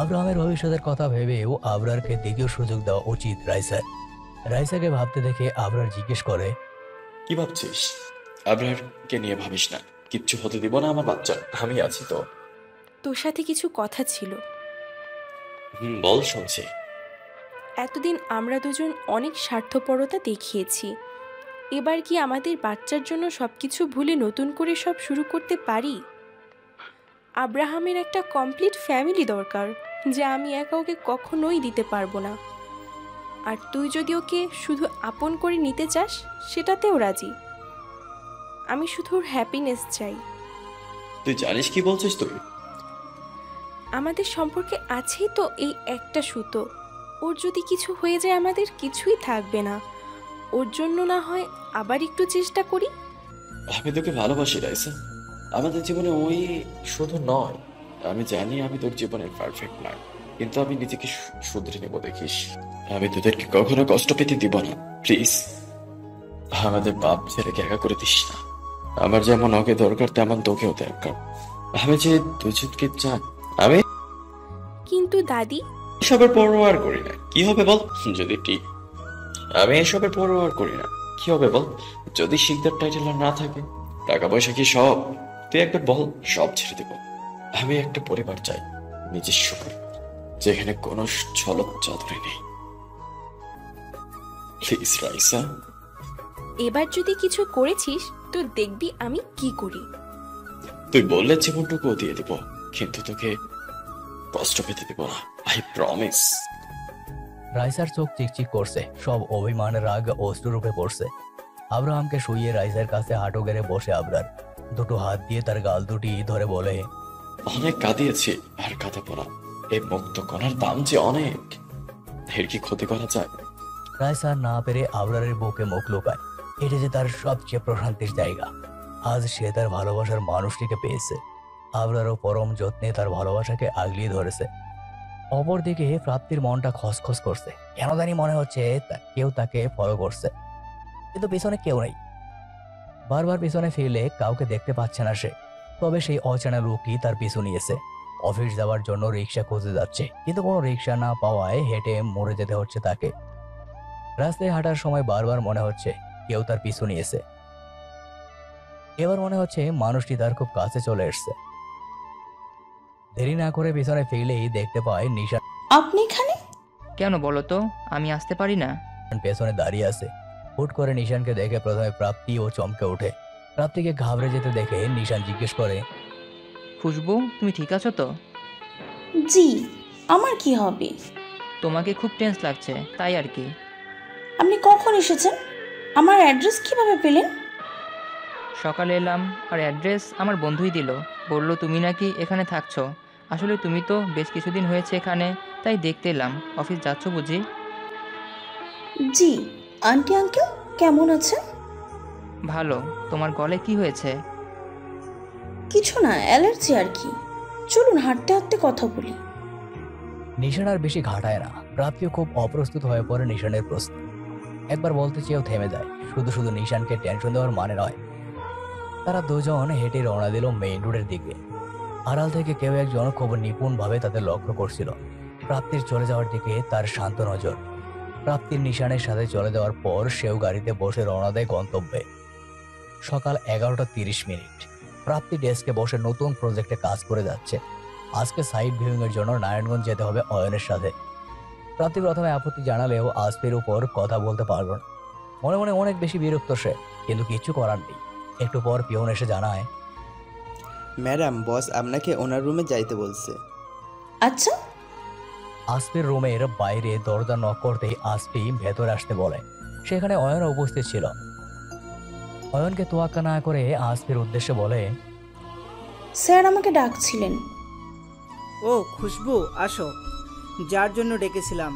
আব্রাহামের ভবিষ্যতের কথা ভেবেও আবরারকে দ্বিতীয় সুযোগ দেওয়া উচিত রাইসার। রাইসাকে ভাবতে দেখে আবরার জিজ্ঞেস করে,
কি ভাবছিস? আবরারকে নিয়ে ভাবিস না, কিচ্ছু হতে দিব না আমার বাচ্চা, আমি আছি তো।
তোর সাথে কিছু কথা ছিল।
বল, শুনছি।
এতদিন আমরা দুজন অনেক স্বার্থপরতা দেখিয়েছি। এবার কি আমাদের বাচ্চার জন্য সবকিছু ভুলে নতুন করে সব শুরু করতে পারি? আব্রাহামের একটা কমপ্লিট ফ্যামিলি দরকার, যা আমি একা ওকে কখনোই দিতে পারবো না। আর তুই যদি ওকে শুধু আপন করে নিতে চাস, সেটাতেও রাজি। আমি শুধু ওর হ্যাপিনেস চাই।
তুই জানিস কি বলছিস তুই?
আমাদের সম্পর্কে আছেই তো এই একটা সুতো। ওর যদি কিছু হয়ে যায় আমাদের কিছুই থাকবে না। ওর জন্য না হয় আবার একটু চেষ্টা করি।
আমি তোকে ভালোবাসি রাইসা। আমাদের জীবনে ওই শুধু নয়, আমি জানি আমি তোর জীবনের পারফেক্ট নয়, কিন্তু আমি নিজেকে শুধরে নেব। দেখিস, আমি তোদেরকে কখনো কষ্ট পেতে দিব না। প্লিজ, আমাদের বাপ ছেলেকে একা করে দিস না। আমার যেমন ওকে দরকার তেমন তোকেও দরকার। আমি যে দুজনকে চাই। আমি
কিন্তু দাদি,
এসবের পরোয়া করি না। কি হবে বল যদি ঠিক? আমি এসবের পরোয়া করি না। কি হবে বল যদি শিকদার টাইটেল আর না থাকে? টাকা পয়সা কি সব? তুই একবার বল, সব ছেড়ে দেব। আমি একটা পরিবার চাই, নিজস্ব পরিবার, যেখানে কোনো ঝলক চাদরে নেই। প্লিজ রাইসা।
এবার যদি কিছু করেছিস তো দেখবি আমি কি করি।
তুই বললে জীবনটুকু দিয়ে দিব, কিন্তু তোকে কষ্ট পেতে দিব না। I promise.
রাইসার চোখ চিকচিক করছে, সব অভিমান রাগ অশ্রুরূপে পড়ছে। আব্রাহামকে শুইয়ে রাইসার কাছে হাঁটু গেড়ে বসে আবরার দুটো হাত দিয়ে তার গাল দুটি ধরে বলে,
অনেক কাঁদিয়েছি আর কাঁদাবো না। এই মুক্ত করার দাম যে অনেক, এর কি ক্ষতি করা যায়?
রাইসা না পেরে আবরারের বুকে মুখ লুকায়। এটা যে তার সবচেয়ে প্রশান্তির জায়গা। আজ সে তার ভালোবাসার মানুষটিকে পেয়েছে। আবরারও পরম যত্নে তার ভালোবাসাকে আগলিয়ে ধরেছে। অপরদিকে প্রাপ্তির মনটা খসখস করছে। কেন জানি মনে হচ্ছে কেউ তাকে ফলো করছে। কিন্তু পিছনে কেউ নেই। বারবার পিছনে ফিরলে কাউকে দেখতে পাচ্ছে না সে। তবে সেই অচেনা লোকটি তার পিছু নিয়েছে। অফিস যাওয়ার জন্য রিক্সা খুঁজে যাচ্ছে, কিন্তু কোনো রিক্সা না পাওয়ায় হেঁটে মরে যেতে হচ্ছে তাকে। রাস্তায় হাঁটার সময় বারবার মনে হচ্ছে কেউ তার পিছু নিয়েছে। এবার মনে হচ্ছে মানুষটি তার খুব কাছে চলে এসছে। দেরি না করে পিছনে ফিরলেই দেখতে পায় নিশান
আপনি এখানে?
কেন বলো তো, আমি আসতে পারি না?
পেছনে দাঁড়িয়ে আছে। হুট করে নিশানকে দেখে প্রথমে প্রাপ্তি ও চমকে ওঠে। প্রাপ্তিকে ঘাবড়ে যেতে দেখে নিশান জিজ্ঞেস করে,
খুশবু, তুমি ঠিক আছো তো?
জি, আমার কি হবে?
তোমাকে খুব টেন্স লাগছে, তাই আর কি।
আপনি কখন এসেছেন? আমার অ্যাড্রেস কিভাবে পেলেন?
সকালে এলাম, আর অ্যাড্রেস আমার বন্ধুই দিল। বললো তুমি নাকি এখানে থাকছো। আসলে তুমি তো বেশ কিছুদিন হয়েছে এখানে, তাই দেখতে এলাম। অফিস যাচ্ছ বুঝি?
জি। আন্টি আঙ্কেল কেমন আছেন?
ভালো। তোমার গলায় কি হয়েছে?
কিছু না, অ্যালার্জি আর কি। চলুন হাঁটতে হাঁটতে কথা বলি।
নিশান আর বেশি ঘাটায় না। প্রাপ্তিও খুব অপ্রস্তুত হয়ে পড়ে নিশানের প্রশ্ন। একবার বলতে চেয়েও থেমে যায়। শুধু শুধু নিশানকে টেনশন দেওয়ার মানে নয়। তারা দুজন হেঁটে রওনা দিল মেইন রোডের দিকে। আড়াল থেকে কেউ একজন খুব নিপুণভাবে তাদের লক্ষ্য করছিল। প্রাপ্তির চলে যাওয়ার দিকে তার শান্ত নজর। প্রাপ্তির নিশানের সাথে চলে যাওয়ার পর সেও গাড়িতে বসে রওনা দেয় গন্তব্যে। সকাল 11:30। প্রাপ্তি ডেস্কে বসে নতুন প্রজেক্টে কাজ করে যাচ্ছে। আজকে সাইট ভিউইং এর জন্য নারায়ণগঞ্জ যেতে হবে অয়নের সাথে। প্রাপ্তি প্রথমে আপত্তি জানালেও আসফির উপর কথা বলতে পারল না। মনে মনে অনেক বেশি বিরক্ত সে, কিন্তু কিছু করার নেই। একটু পর পিয়ন এসে জানায়,
ম্যাডাম, বস আপনাকে ওনার রুমে যাইতে বলছে।
আচ্ছা।
আসফির রুমের বাইরে দরজা নক করতেই আসফি ভেতরে আসতে বলে। সেখানে অয়ন উপস্থিত ছিল। অয়নকে তোয়াক্কা না করে আসফির উদ্দেশ্যে বলে,
স্যার আমাকে ডাকছিলেন।
ও খুশবু, আসো। যার জন্য ডেকেছিলাম,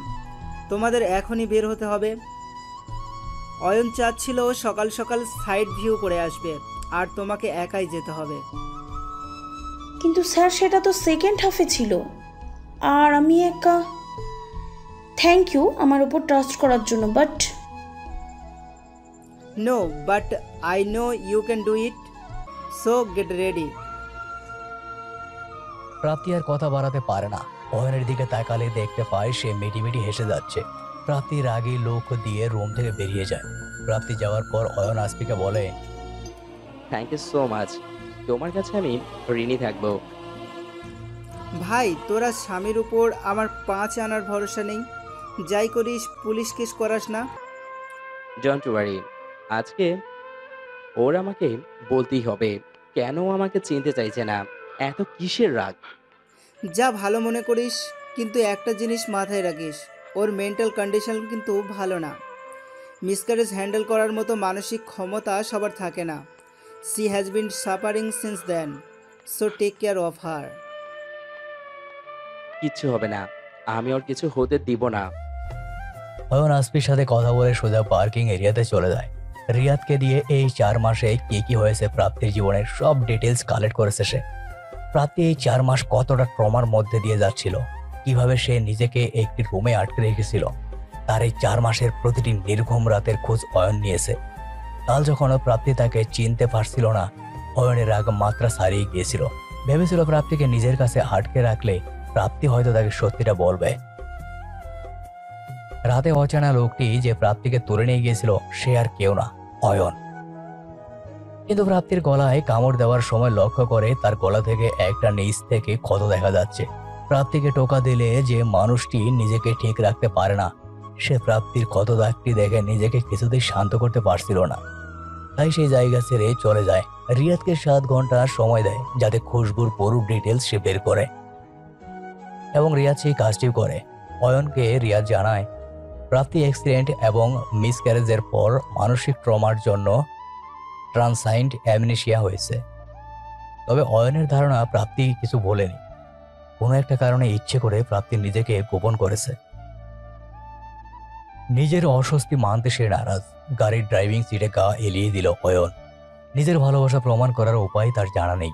তোমাদের এখনই বের হতে হবে। অয়ন চাচ্ছিল সকাল সকাল সাইড ভিউ করে আসবে, আর তোমাকে একাই যেতে হবে।
কিন্তু স্যার সেটা তো সেকেন্ড হাফে ছিল, আর আমি একা। থ্যাংক ইউ আমার উপর ট্রাস্ট করার জন্য, but
no, but I know you can do it, so get ready.
Prapti আর কথা বাড়াতে পারে না। অয়নের দিকে তাকালে দেখতে পায় সে মিটিমিটি হেসে যাচ্ছে। প্রাপ্তির আগে লোক দিয়ে রুম থেকে বেরিয়ে যায়। প্রাপ্তি যাওয়ার পর অয়ন আসফিকে বলে,
থ্যাংক ইউ সো মাচ। তোমার কাছে আমি ঋণী থাকবো।
ভাই, তোরা স্বামীর উপর আমার 5 আনার ভরসা নেই। যাই করিস পুলিশ কেস করাস না।
ডোন্ট ওয়ারি, আজকে ওর আমাকে বলতেই হবে কেন আমাকে চিনতে চাইছে না। এত কিসের রাগ?
যা ভালো মনে করিস, কিন্তু একটা জিনিস মাথায় রাখিস, ওর মেন্টাল কন্ডিশন কিন্তু ভালো না। মিসক্যারেজ হ্যান্ডেল করার মতো মানসিক ক্ষমতা সবার থাকে না। She has been suffering since then, so take care of her.
কিচ্ছু হবে না, আমি ওর কিছু হতে দিব না।
অয়ন আসফির সাথে কথা বলে সোজা পার্কিং এরিয়াতে চলে যায়। রিয়াদকে দিয়ে এই 4 মাসে কি কি হয়েছে প্রাপ্তির জীবনের সব ডিটেলস কালেক্ট করেছে সে। প্রাপ্তি এই 4 মাস কতটা ট্রমার মধ্যে দিয়ে যাচ্ছিল, কিভাবে সে নিজেকে একটি রুমে আটকে রেখেছিল। তার এই 4 মাসের প্রতিটি নির্ঘুম রাতের খোঁজ অয়ন নিয়েছে। কাল যখন প্রাপ্তি তাকে চিনতে পারছিল না, অয়নের রাগ মাত্রা ছাড়িয়ে গিয়েছিল। ভেবেছিল প্রাপ্তিকে নিজের কাছে আটকে রাখলে প্রাপ্তি হয়তো তাকে সত্যিটা বলবে। রাতে অচেনা লোকটি যে প্রাপ্তিকে তুলে নিয়ে গিয়েছিল সে আর কেউ না, অয়ন। কিন্তু প্রাপ্তির গলায় কামড় দেওয়ার সময় লক্ষ্য করে তার গলা থেকে একটা নিচ থেকে ক্ষত দেখা যাচ্ছে। প্রাপ্তিকে টোকা দিলে যে মানুষটি নিজেকে ঠিক রাখতে পারে না, সে প্রাপ্তির ক্ষত দাগটি দেখে নিজেকে কিছুতেই শান্ত করতে পারছিল না। তাই সেই জায়গা ছেড়ে চলে যায়। রিয়াদকে 7 ঘন্টা সময় দেয় যাতে খুশবুর পুরো ডিটেলস সে বের করে, এবং রিয়াদ সেই কাজটি করে। অয়নকে রিয়াদ জানায় প্রাপ্তি অ্যাক্সিডেন্ট এবং মিসক্যারেজের পর মানসিক ট্রমার জন্য ট্রান্সাইন্ড অ্যামনেশিয়া হয়েছে। তবে অয়নের ধারণা প্রাপ্তি কিছু বলেনি। কোনো একটা কারণে ইচ্ছে করে প্রাপ্তি নিজেকে গোপন করেছে। নিজের অস্বস্তি মানতে সে নারাজ। গাড়ির ড্রাইভিং সিটে গা এলিয়ে দিল অয়ন। নিজের ভালোবাসা প্রমাণ করার উপায় তার জানা নেই।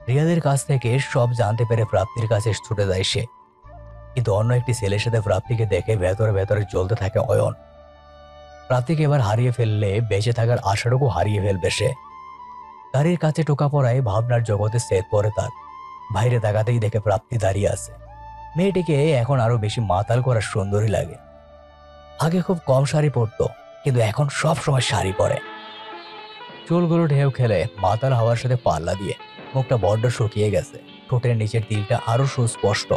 রিয়াদের কাছ থেকে সব জানতে পেরে প্রাপ্তির কাছে ছুটে যায় সে, কিন্তু অন্য একটি ছেলের সাথে প্রাপ্তিকে দেখে ভেতরে ভেতরে জ্বলতে থাকে অয়ন। প্রাপ্তিকে এবার হারিয়ে ফেললে বেঁচে থাকার আশাটুকু হারিয়ে ফেলবে সে। গাড়ির কাছে টোকা পড়ায় ভাবনার জগতে সেট পড়ে তার। বাইরে তাকাতেই দেখে প্রাপ্তি দাঁড়িয়ে আছে। মেয়েটিকে এখন আরো বেশি মাতাল করার সুন্দরী লাগে। আগে খুব কম শাড়ি পরতো, কিন্তু এখন সব সময় শাড়ি পরে। চুলগুলো ঢেউ খেলে মাতাল হাওয়ার সাথে পাল্লা দিয়ে মুখটা বড্ড শুকিয়ে গেছে। ঠোঁটের নিচের তিলটা আরো সুস্পষ্ট।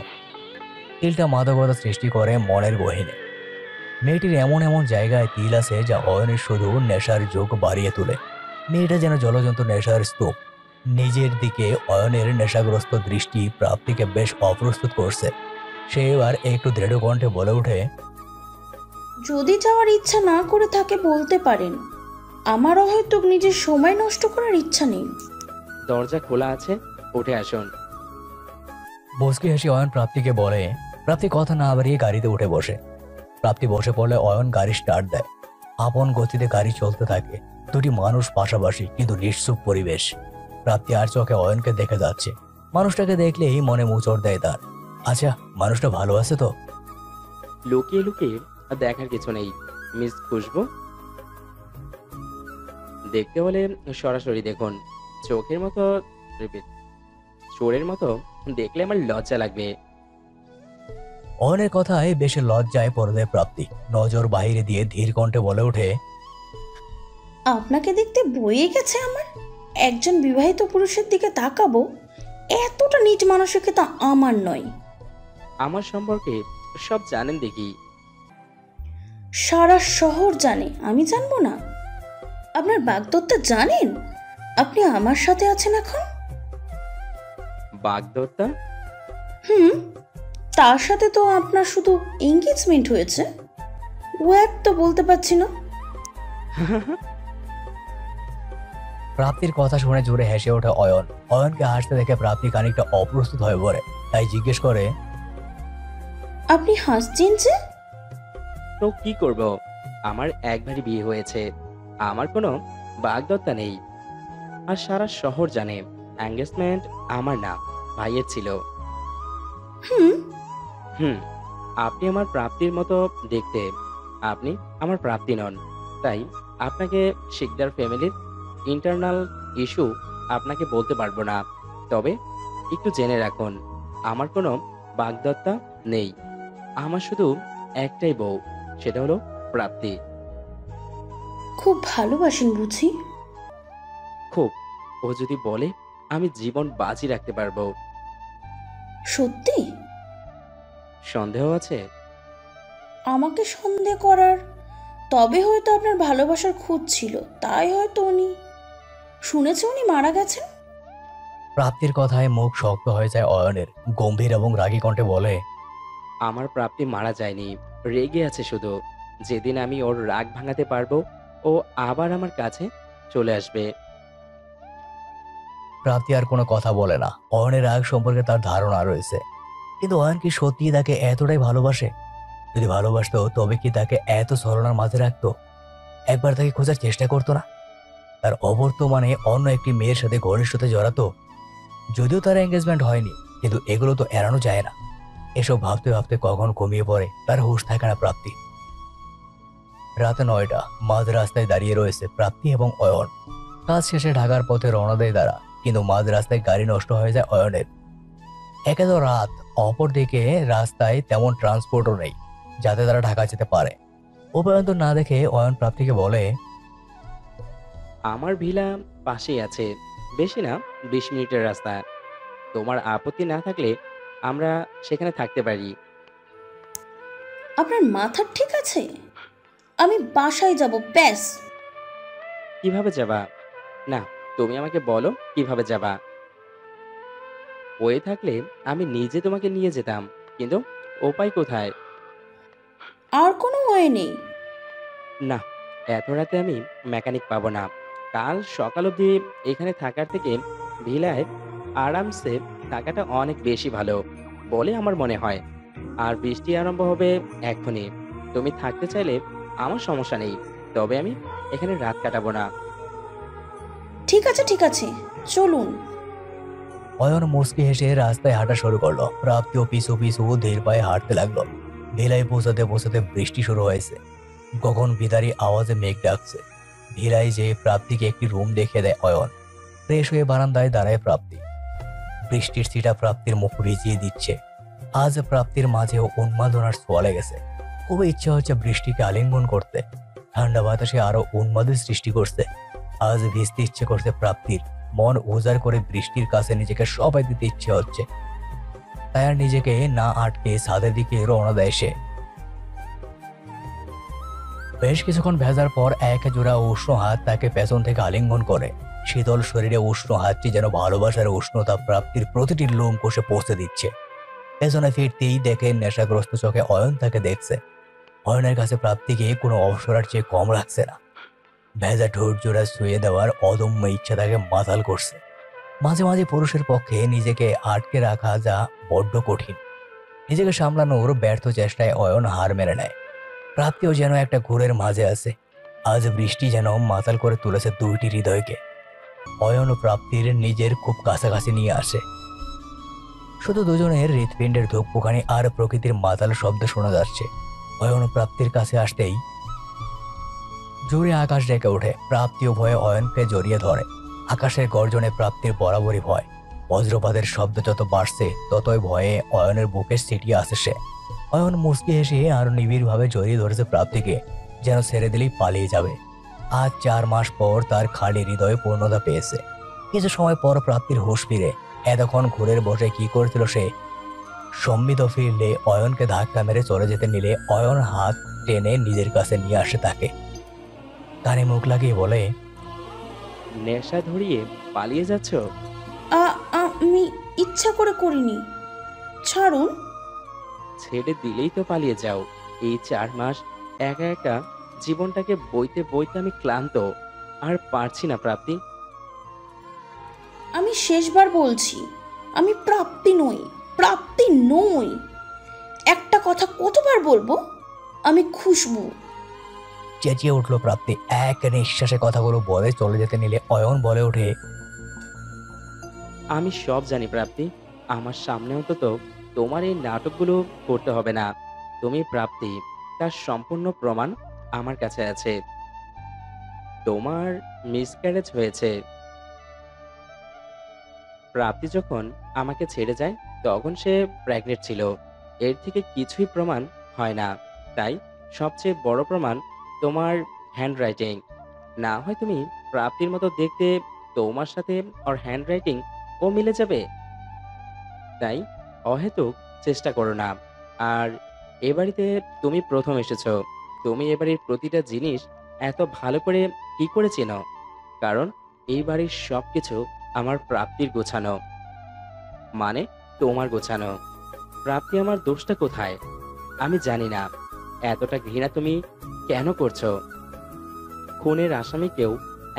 তিলটা মাদকতা সৃষ্টি করে মনের গহীনে। মেয়েটির এমন এমন জায়গায় তিল আছে যা অয়নের শুধু নেশার যোগ বাড়িয়ে তোলে। মেয়েটা যেন জলজন্ত নেশার স্তূপ। নিজের দিকে অয়নের নেশাগ্রস্ত দৃষ্টি প্রাপ্তিকে বেশ অপ্রস্তুত করছে। সে এবার একটু দৃঢ় কণ্ঠে বলে ওঠে,
যদি যাওয়ার ইচ্ছা না করে থাকে বলতে পারেন, আমারও হয়তো নিজের সময় নষ্ট করার ইচ্ছা নেই।
দরজা খোলা আছে, উঠে আসুন।
মুচকি হেসে অয়ন প্রাপ্তিকে বলে। প্রাপ্তি কথা না বাড়িয়ে গাড়িতে উঠে বসে। প্রাপ্তি বসে পড়লে অয়ন গাড়ি স্টার্ট দেয়। আপন গতিতে গাড়ি চলতে থাকে। দুটি মানুষ পাশাপাশি, কিন্তু নিশ্চুপ পরিবেশ। প্রাপ্তি আর চোখে অয়নকে দেখে যাচ্ছে। মানুষটাকে দেখলেই মনে মোচড় দেয় তার। আচ্ছা, মানুষটা ভালো আছে তো?
লুকিয়ে লুকিয়ে আর দেখার কিছু নেই মিস খুশবু। দেখতে হলে সরাসরি দেখুন। চোখের মতো চোরের মতো দেখলে আমার লজ্জা লাগবে।
অয়নের কথায় বেশি লজ্জায় পড়ে দেয় প্রাপ্তি। নজর বাইরে দিয়ে ধীর কণ্ঠে বলে ওঠে,
আপনাকে দেখতে বয়ে গেছে আমার। একজন বিবাহিত পুরুষের দিকে তাকাবো, এতটা নিজ মানসিকতা আমার নয়।
আমার সম্পর্কে সব জানেন দেখি।
সারা শহর জানে, আমি জানবো না? আপনার বাগদত্তা জানেন আপনি আমার সাথে আছেন এখন?
বাগদত্তা?
তার সাথে তো আপনার শুধু এঙ্গেজমেন্ট হয়েছে। ওয়াক তো বলতে পারছি না।
প্রাপ্তির কথা শুনে জোরে হেসে ওঠে অয়ন। অয়নকে হাসতে দেখে প্রাপ্তি খানিকটা অপ্রস্তুত হয়ে পড়ে। তাই জিজ্ঞেস করে,
আপনি হাসছেন যে?
তো কি করব, আমার একবারই বিয়ে হয়েছে। আমার কোনো বাগদত্তা নেই। আর সারা শহর জানে এঙ্গেজমেন্ট আমার না, ভাইয়ের ছিল। আপনি আমার প্রাপ্তির মতো দেখতে। আপনি আমার প্রাপ্তি নন। তাই আপনাকে শিকদার ফ্যামিলির ইন্টারনাল ইস্যু আপনাকে বলতে পারবো না। তবে একটু জেনে রাখুন, আমার কোনো বাগদত্তা নেই। আমার শুধু একটাই বউ, সেটা হলো প্রাপ্তি।
খুব ভালোবাসেন বুঝি?
খুব। ও যদি বলে আমি জীবন বাজি রাখতে পারবো।
সত্যি?
সন্দেহ আছে?
আমাকে সন্দেহ করার? তবে হয়তো আপনার ভালোবাসার খুঁজ ছিল, তাই হয়তো শুনেছে উনি মারা গেছেন।
প্রাপ্তির কথায় মুখ শক্ত হয়ে যায় অয়নের। গম্ভীর এবং রাগী কণ্ঠে বলে,
আমার প্রাপ্তি মারা যায়নি, রেগে আছে শুধু। যেদিন আমি ওর রাগ ভাঙাতে পারবো, ও আবার আমার কাছে চলে আসবে।
প্রাপ্তি আর কোনো কথা বলে না। অয়নের রাগ সম্পর্কে তার ধারণা রয়েছে, কিন্তু অয়ন কি সত্যি তাকে এতটাই ভালোবাসে? যদি ভালোবাসতো তবে কি তাকে এত ছলনার মাঝে রাখতো? একবার তাকে খোঁজার চেষ্টা করতো না? তার অবর্তমানে অন্য একটি মেয়ের সাথে ঘনিষ্ঠতে জড়াতো। যদিও তার এঙ্গেজমেন্ট হয়নি, কিন্তু এগুলো তো এড়ানো যায় না। এসব ভাবতে ভাবতে কখন ঘুমিয়ে পড়ে তার হুঁশ থাকে না প্রাপ্তি। রাতে 9টা, মাঝ রাস্তায় দাঁড়িয়ে রয়েছে প্রাপ্তি এবং অয়ন। কাজ শেষে ঢাকার পথে রওনা দেয় তারা, কিন্তু মাঝ রাস্তায় গাড়ি নষ্ট হয়ে যায় অয়নের। একে তো রাত, অপরদিকে রাস্তায় তেমন ট্রান্সপোর্টও নেই যাতে তারা ঢাকা যেতে পারে। উপায়ন্তর না দেখে অয়ন প্রাপ্তিকে বলে,
আমার ভিলা পাশেই আছে, বেশি না 20 মিনিটের রাস্তা। তোমার আপত্তি না থাকলে আমরা সেখানে থাকতে পারি।
আপনার মাথা ঠিক আছে? আমি বাসায় যাব ব্যাস।
কিভাবে যাবা? না, তুমি আমাকে বলো কিভাবে যাবা। ওয়ে থাকলে আমি নিজে তোমাকে নিয়ে যেতাম, কিন্তু উপায় কোথায়?
আর কোনো ওয়ে নেই?
না, এত রাতে আমি মেকানিক পাবো না। কাল সকাল অবধি এখানে থাকার থেকে ভিলায় আরামসে থাকাটা অনেক বেশি ভালো বলে আমার মনে হয়। আর বৃষ্টি আরম্ভ হবে এক্ষুনি। তুমি থাকতে চাইলে আমার সমস্যা নেই, তবে আমি এখানে রাত কাটাবো না।
ঠিক আছে ঠিক আছে, চলুন।
অয়ন মুচকি হেসে রাস্তায় হাঁটা শুরু করলো। প্রাপ্তিও পিছু পিছু ধীর পায়ে হাঁটতে লাগলো। ভেলায় পৌঁছাতে পৌঁছাতে বৃষ্টি শুরু হয়েছে। গগন বিদারী আওয়াজে মেঘ ডাকছে। ভিড়াই যে প্রাপ্তিকে একটি রুম দেখে দেয় অয়ন। ফ্রেশ হয়ে বারান্দায় দাঁড়ায় প্রাপ্তি। বৃষ্টির ছিটা প্রাপ্তির মুখ ভিজিয়ে দিচ্ছে। আজ প্রাপ্তির মাঝেও উন্মাদনার ছোঁয়া লেগেছে। খুব ইচ্ছা হচ্ছে বৃষ্টিকে আলিঙ্গন করতে। ঠান্ডা বাতাসে আরো উন্মাদের সৃষ্টি করছে। আজ ভিজতে ইচ্ছে করছে প্রাপ্তির। মন উজাড় করে বৃষ্টির কাছে নিজেকে সবাই দিতে ইচ্ছে হচ্ছে। তাই আর নিজেকে না আটকে ছাদের দিকে রওনা দেয় সে। বেশ কিছুক্ষণ ভেজার পর এক জোড়া উষ্ণ হাত তাকে পেছন থেকে আলিঙ্গন করে। শীতল শরীরে উষ্ণ হাতটি যেন ভালোবাসার উষ্ণতা প্রাপ্তির প্রতিটি লোম কোষে পৌঁছে দিচ্ছে। পেছনে ফিরতেই দেখে নেশাগ্রস্ত চোখে অয়ন তাকে দেখছে। অয়নের কাছে প্রাপ্তিকে কোনো অবসরার চেয়ে কম রাখছে না। ভেজা ঠোঁট জোড়া শুয়ে দেওয়ার অদম্য ইচ্ছা তাকে মাতাল করছে। মাঝে মাঝে পুরুষের পক্ষে নিজেকে আটকে রাখা যা বড্ড কঠিন। নিজেকে সামলানোর ব্যর্থ চেষ্টায় অয়ন হার মেনে নেয়। প্রাপ্তিও যেন একটা ঘোরের মাঝে আছে। আজ বৃষ্টি যেন মাতাল করে তুলেছে দুইটি হৃদয়কে। অয়ন ও প্রাপ্তির নিজের খুব কাছাকাছি নিয়ে আসে। শুধু দুজনের হৃৎপিণ্ডের ধুকপুকানি আর প্রকৃতির মাতাল শব্দ শোনা যাচ্ছে। অয়ন প্রাপ্তির কাছে আসতেই জোরে আকাশ ডেকে ওঠে। প্রাপ্তিও ভয়ে অয়নকে জড়িয়ে ধরে। আকাশের গর্জনে প্রাপ্তির বরাবরই ভয়। বজ্রপাতের শব্দ যত বাড়ছে ততই ভয়ে অয়নের বুকে সিটিয়ে আসে সে। অয়ন মুচকি হেসে আরো নিবিড়ভাবে জড়িয়ে ধরেছে প্রাপ্তিকে, যেন ছেড়ে দিলেই পালিয়ে যাবে। আজ 4 মাস পর তার খালি হৃদয়ে পূর্ণতা পেয়েছে। কিছু সময় পর প্রাপ্তির হুঁশ ফিরে। এতক্ষণ ঘুরের বসে কি করছিল সে? সম্মিত ফিরলে অয়নকে ধাক্কা মেরে চলে যেতে নিলে অয়ন হাত টেনে নিজের কাছে নিয়ে আসে তাকে। কানে মুখ লাগিয়ে বলে,
নেশা ধরিয়ে পালিয়ে যাচ্ছ?
আমি ইচ্ছা করে করিনি, ছাড়ুন।
ছেড়ে দিলেই তো পালিয়ে যাও। এই 4 মাস একা একা জীবনটাকে বইতে বইতে আমি ক্লান্ত, আর পারছি না প্রাপ্তি।
আমি শেষবার বলছি, আমি প্রাপ্তি নই, প্রাপ্তি নই। একটা কথা কতবার বলবো? আমি খুশবু।
চেঁচিয়ে উঠল প্রাপ্তি। এক নিঃশ্বাসে কথাগুলো বলে চলে যেতে নিলে অয়ন বলে ওঠে,
আমি সব জানি প্রাপ্তি। আমার সামনে অন্তত তোমার এই নাটকগুলো করতে হবে না। তুমি প্রাপ্তি, তার সম্পূর্ণ প্রমাণ আমার কাছে আছে। তোমার মিসক্যারেজ হয়েছে। প্রাপ্তি যখন আমাকে ছেড়ে যায় তখন সে প্রেগনেন্ট ছিল। এর থেকে কিছুই প্রমাণ হয় না। তাই সবচেয়ে বড় প্রমাণ তোমার হ্যান্ডরাইটিং। না হয় তুমি প্রাপ্তির মতো দেখতে, তোমার সাথে ওর হ্যান্ডরাইটিং ও মিলে যাবে। তাই অহেতুক চেষ্টা করো না। আর এ বাড়িতে তুমি প্রথম এসেছো। তুমি এ বাড়ির প্রতিটা জিনিস এত ভালো করে কি করে চেনো? কারণ এই বাড়ির সব কিছু আমার প্রাপ্তির গোছানো, মানে তোমার গোছানো। প্রাপ্তি, আমার দোষটা কোথায়? আমি জানি না। এতটা ঘৃণা তুমি কেন করছো? খুনের আসামিকেও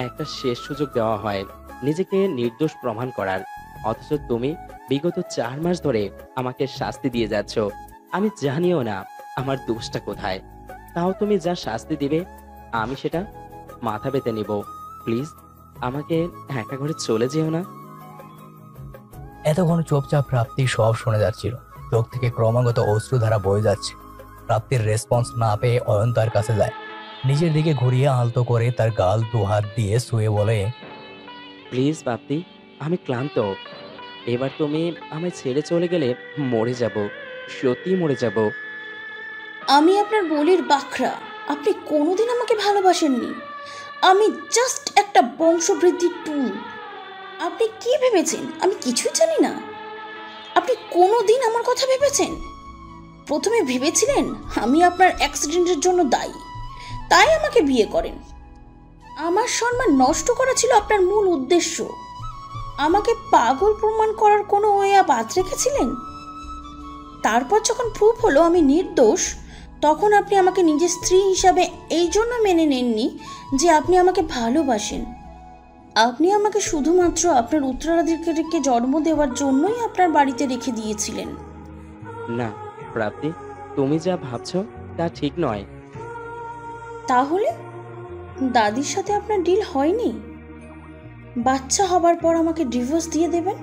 একটা শেষ সুযোগ দেওয়া হয় নিজেকে নির্দোষ প্রমাণ করার, অথচ তুমি বিগত 4 মাস ধরে আমাকে শাস্তি দিয়ে যাচ্ছ। আমি জানিও না আমার দোষটা কোথায়, তাও তুমি যা শাস্তি দিবে আমি সেটা মাথা পেতে নিব। প্লিজ আমাকে একা ঘরে চলে যেও না।
এতক্ষণ চুপচাপ প্রাপ্তি সব শুনে যাচ্ছিল। চোখ থেকে ক্রমাগত অশ্রুধারা বয়ে যাচ্ছে। প্রাপ্তির রেসপন্স না পেয়ে অয়ন তার কাছে যায়। নিজের দিকে ঘুরিয়ে আলতো করে তার গাল 2 হাত দিয়ে শুয়ে বলে,
প্লিজ প্রাপ্তি, আমি ক্লান্ত। এবার তুমি আমায় ছেড়ে চলে গেলে মরে যাব, সত্যি মরে যাব।
আমি আপনার বলির বাখরা। আপনি কোনোদিন আমাকে ভালোবাসেননি। আমি জাস্ট একটা বংশবৃদ্ধির টুল। আপনি কি ভেবেছেন আমি কিছুই জানি না? আপনি কোনোদিন আমার কথা ভেবেছেন? প্রথমে ভেবেছিলেন আমি আপনার অ্যাক্সিডেন্টের জন্য দায়ী, তাই আমাকে বিয়ে করেন। আমার সম্মান নষ্ট করা ছিল আপনার মূল উদ্দেশ্য। আমাকে পাগল প্রমাণ করার কোনো ওয়ে বাদ রেখেছিলেন। তারপর যখন প্রুফ হলো আমি নির্দোষ, তখন আপনি আমাকে নিজের স্ত্রী হিসাবে এই জন্য মেনে নেননি যে আপনি আমাকে ভালোবাসেন। আপনি আমাকে শুধুমাত্র আপনার উত্তরাধিকারীকে জন্ম দেওয়ার জন্যই আপনার বাড়িতে রেখে দিয়েছিলেন।
না প্রাপ্তি, তুমি যা ভাবছো তা ঠিক নয়।
তাহলে দাদির সাথে আপনার ডিল হয়নি? বাচ্চা হবার পর আমাকে ডিভোর্স দিয়ে দেবেন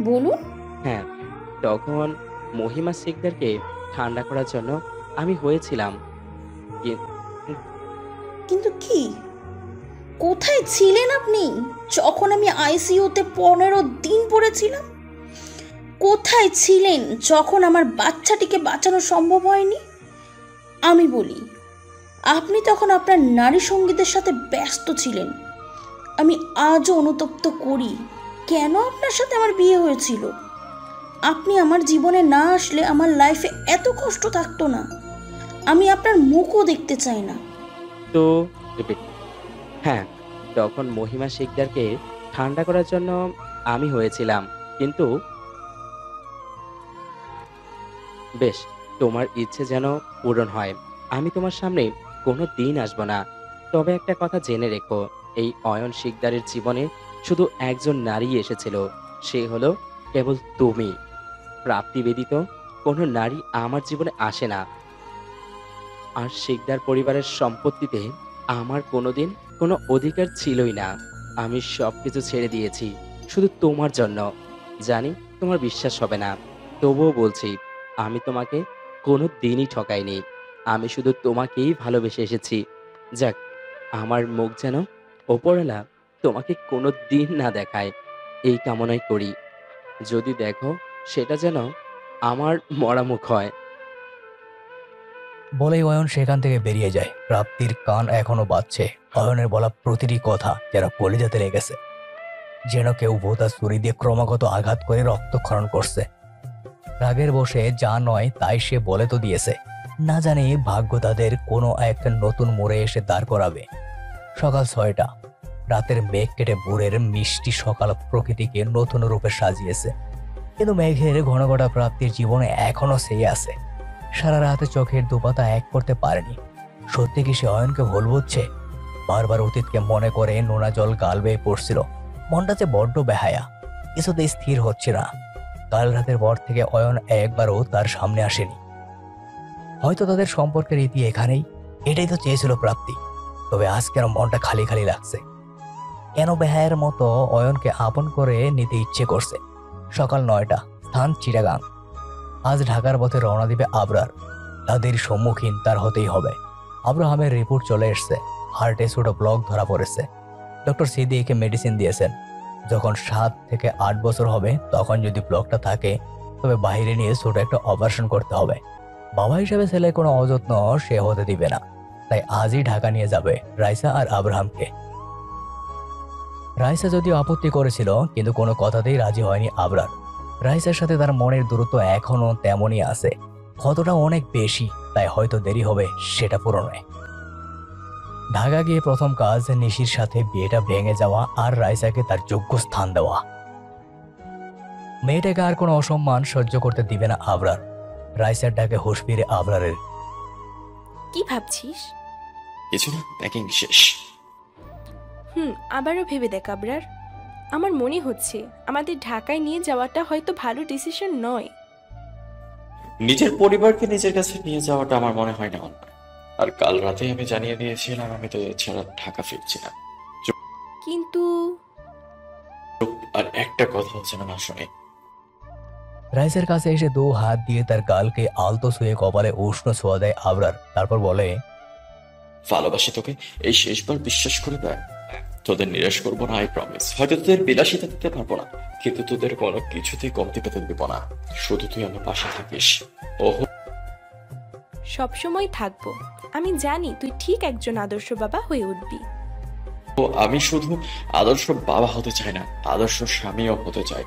বলুন?
হ্যাঁ, তখন মহিমা শিকদারকে ঠান্ডা করার জন্য আমি হয়েছিলাম,
কিন্তু কি, কোথায় ছিলেন আপনি যখন আমি আইসিইউতে 15 দিন পড়েছিলাম? কোথায় ছিলেন যখন আমার বাচ্চাটিকে বাঁচানো সম্ভব হয়নি? আমি বলি, আপনি তখন আপনার নারী সঙ্গীতের সাথে ব্যস্ত ছিলেন। আমি আজও অনুতপ্ত করি কেন আপনার সাথে আমার বিয়ে হয়েছিল। আপনি আমার জীবনে না আসলে আমার লাইফে এত কষ্ট থাকতো না। আমি আপনার মুখও দেখতে চাই না।
তো হ্যাঁ, তখন মহিমা শিকদারকে ঠান্ডা করার জন্য আমি হয়েছিলাম, কিন্তু বেশ, তোমার ইচ্ছে যেন পূরণ হয়। আমি তোমার সামনে কোনো দিন আসবো না। তবে একটা কথা জেনে রেখো, এই অয়ন শিকদারের জীবনে শুধু একজন নারী এসেছিল, সে হলো কেবল তুমি। প্রাপ্তি ব্যতীত কোনো নারী আমার জীবনে আসে না। আর শিকদার পরিবারের সম্পত্তিতে আমার কোনোদিন কোনো অধিকার ছিলই না। আমি সব কিছু ছেড়ে দিয়েছি শুধু তোমার জন্য। জানি তোমার বিশ্বাস হবে না, তবুও বলছি, আমি তোমাকে কোনো দিনই ঠকাইনি। আমি শুধু তোমাকেই ভালোবেসে এসেছি। যাক, আমার মুখ যেন ওপরওয়ালা তোমাকে কোনো দিন না দেখায়, এই কামনাই করি। যদি দেখো, সেটা যেন আমার মরা মুখ হয়।
বলেই অয়ন সেখান থেকে বেরিয়ে যায়। প্রাপ্তির কান এখনো বাজছে অয়নের বলা প্রতিটি কথা, যারা কলিজাতে লেগেছে, যেন কেউ ভোতা ছুরি দিয়ে ক্রমাগত আঘাত করে রক্তক্ষরণ করছে। রাগের বসে যা নয় তাই সে বলে তো দিয়েছে, না জানি ভাগ্য তাদের কোনো এক নতুন মোড়ে এসে দাঁড় করাবে। সকাল 6টা, রাতের মেঘ কেটে ভোরের মিষ্টি সকাল প্রকৃতিকে নতুন রূপে সাজিয়েছে। কিন্তু মেঘের ঘনঘটা প্রাপ্তির জীবনে এখনো সেই আছে। সারা রাতে চোখের দুপাতা এক করতে পারেনি। সত্যি কি সে অয়নকে ভুল বুঝছে? বারবার অতীতকে মনে করে নোনা জল গাল বেয়ে পড়ছিল। মনটা যে বড্ড বেহায়া, কিছুতেই স্থির হচ্ছে না। কাল রাতের পর থেকে অয়ন একবারও তার সামনে আসেনি। হয়তো তাদের সম্পর্কের ইতি এখানেই, এটাই তো চেয়েছিল প্রাপ্তি। তবে আজ কেন মনটা খালি খালি লাগছে? কেন বেহায়ের মতো অয়নকে আপন করে নিতে ইচ্ছে করছে? সকাল 9টা, স্থান চিটাগাং। আজ ঢাকার পথে রওনা দিবে আবরার। তাদের সম্মুখীন তার হতেই হবে। আব্রাহামের রিপোর্ট চলে এসছে, হার্টে ছোট ব্লক ধরা পড়েছে। ডক্টর সিদ্দিকে মেডিসিন দিয়েছেন। যখন 7 থেকে 8 বছর হবে, তখন যদি ব্লকটা থাকে, তবে বাইরে নিয়ে ছোট একটা অপারেশন করতে হবে। বাবা হিসেবে ছেলে কোনো অযত্ন সে হতে দিবে না। তাই আজই ঢাকা নিয়ে যাবে রাইসা আর আব্রাহামকে। রাইসা যদিও আপত্তি করেছিল, কিন্তু কোনো কথাতেই রাজি হয়নি আবরার। রাইসার সাথে তার মনের দূরত্ব এখনো তেমনই আছে, কতটা অনেক বেশি। তাই হয়তো দেরি হবে সেটা পূরণে। ঢাকা গিয়ে প্রথম কাজ নিশির সাথে বিয়েটা ভেঙে যাওয়া আর রাইসাকে তার যোগ্য স্থান দেওয়া। মেয়েটাকে আর কোনো অসম্মান সহ্য করতে দিবে না আবরার। রাইসার ডাকে হুঁশ ফিরে আবরারের।
কি ভাবছিস?
কিছু না, প্যাকিং শেষ।
আবারও ভেবে দেখ আবরার। আমার মনে হচ্ছে আমাদের ঢাকায় নিয়ে যাওয়াটা হয়তো ভালো ডিসিশন নয়।
নিজের পরিবারকে নিজের কাছে নিয়ে যাওয়াটা আমার মনে হয় না অন্যায়। আর কাল রাতে আমি জানিয়ে দিয়েছিলাম আমি তো এছাড়া ঢাকা ফিরছি না।
কিন্তু
আর একটা কথা হচ্ছে না শুনে।
রাইসের কাছে এসে 2 হাত দিয়ে তার গালকে আলতো ছুঁয়ে কপালে উষ্ণ ছোঁয়া দেয় আবরার। তারপর বলে,
ভালোবাসি তোকে, এই শেষবার বিশ্বাস করে দেয়। তোদের নিরাশ করবো না, আই প্রমিস। হয়তো তোদের বিলাসিতা দিতে পারবো না, কিন্তু তোদের কোনো কিছুতেই কমতি পেতে দিব না। শুধু তুই আমার পাশে থাকিস। ওহ,
সবসময় থাকবো। আমি জানি তুই ঠিক একজন আদর্শ বাবা হয়ে উঠবি।
আমি শুধু আদর্শ বাবা হতে চাই না, আদর্শ স্বামীও হতে চাই।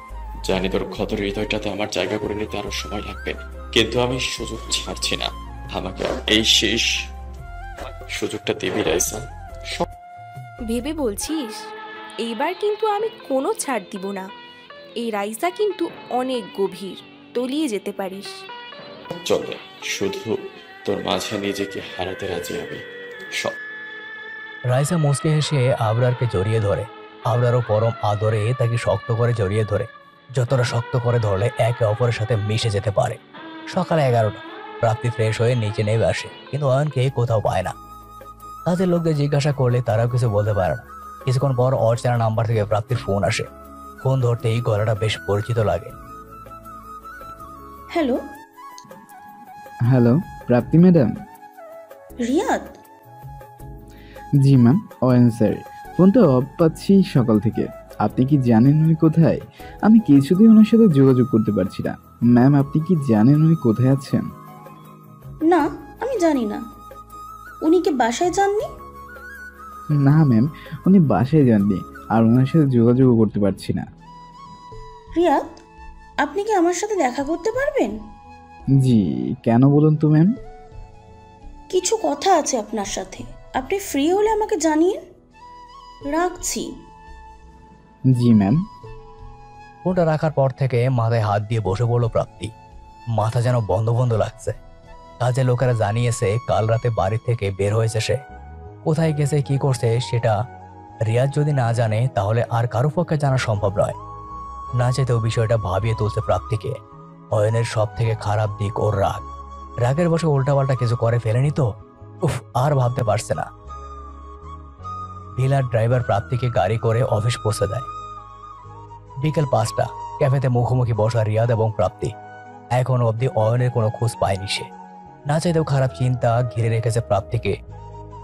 জানি তোর ক্ষত হৃদয়টাতে আমার জায়গা করে নিতে আরো সময় লাগবে, কিন্তু আমি সুযোগ ছাড়ছি না। আমাকে এই শেষ সুযোগটা দিবি রাইসা।
ভেবে বলছিস? এইবার কিন্তু আমি কোনো ছাড় দিব না। এই রাইসা কিন্তু অনেক গভীর, তলিয়ে যেতে পারিস।
চলে, শুধু তোর মাঝে নিজেকে হারাতে রাজি আমি।
রাইসা মুচকে হেসে আবরারকে জড়িয়ে ধরে। আবরারও পরম আদরে তাকে শক্ত করে জড়িয়ে ধরে। যতটা শক্ত করে ধরলে একে অপরের সাথে মিশে যেতে পারে। সকাল 11টা, প্রাপ্তি ফ্রেশ হয়ে নিচে নেমে আসে, কিন্তু অয়নকে কোথাও পায় না। তাদের লোকদের জিজ্ঞাসা করলে তারাও কিছু বলতে পারে না। কিছুক্ষণ পর অচেনা নাম্বার থেকে প্রাপ্তির ফোন আসে। ফোন ধরতেই গলাটা বেশ পরিচিত লাগে।
Hello
hello, Prapti madam.
Riyad,
ji ma'am, ওয়েন স্যার, ফোনটা অফ পাচ্ছি সকাল থেকে। আপনি কি জানেন উনি কোথায়? আমি কিছুতেই ওনার সাথে যোগাযোগ করতে পারছি না। ম্যাম, আপনি কি জানেন উনি কোথায় আছেন?
না, আমি জানি না। উনি কি বাসায় যাননি?
না ম্যাম, উনি বাসায় যাননি, আর ওনার সাথে যোগাযোগও করতে পারছি না।
রিয়াদ, আপনি কি আমার সাথে দেখা করতে পারবেন?
জি, কেন বলুন তো ম্যাম?
কিছু কথা আছে আপনার সাথে। আপনি ফ্রি হলে আমাকে জানিয়েন। রাখছি।
জি ম্যাম।
ফোনটা রাখার পর থেকে মাথায় হাত দিয়ে বসে পড়লো প্রাপ্তি। মাথা যেন বন্ধ বন্ধ লাগছে। কাজে লোকেরা জানিয়েছে কাল রাতে বাড়ি থেকে বের হয়েছে সে। কোথায় গেছে, কি করছে সেটা রিয়াজ যদি না জানে তাহলে আর কারো পক্ষে জানা সম্ভব নয়। না চাইতেও বিষয়টা ভাবিয়ে তুলছে প্রাপ্তিকে। অয়নের সব থেকে খারাপ দিক ওর রাগ। রাগের বসে উল্টাপাল্টা কিছু করে ফেলেনি তো? উফ, আর ভাবতে পারছে না। ভিলার ড্রাইভার প্রাপ্তিকে গাড়ি করে অফিস পৌঁছে দেয়। বিকেল 5টা। ক্যাফেতে মুখোমুখি বসা রিয়াদ এবং প্রাপ্তি। এখন অবধি অয়নের কোনো খোঁজ পায়নি সে। না চাইতেও খারাপ চিন্তা ঘিরে রেখেছে প্রাপ্তিকে।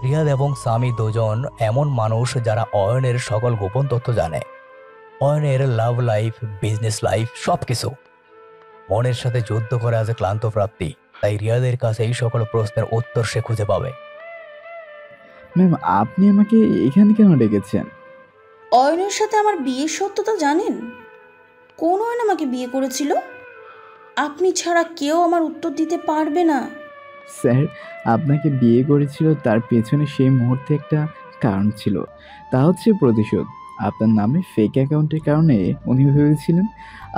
রিয়াদ এবং সামি দুজন এমন মানুষ যারা অয়নের সকল গোপন তথ্য জানে। অয়নের লাভ লাইফ, বিজনেস লাইফ, সবকিছু। মনের সাথে যুদ্ধ করে আজ ক্লান্ত প্রাপ্তি। তাই রিয়াদের কাছে এই সকল প্রশ্নের উত্তর সে খুঁজে পাবে।
ম্যাম, আপনি আমাকে এখানে কেন ডেকেছেন?
অয়নের সাথে আমার বিয়ের সত্যতা জানেন? কোন অয়ন আমাকে বিয়ে করেছিল? আপনি ছাড়া কেউ আমার উত্তর দিতে পারবে না।
স্যার, আপনাকে বিয়ে করেছিল তার পেছনে সেই মুহূর্তে একটা কারণ ছিল। তা হচ্ছে প্রতিশোধ। আপনার নামে ফেক অ্যাকাউন্টের কারণে উনি ভেবেছিলেন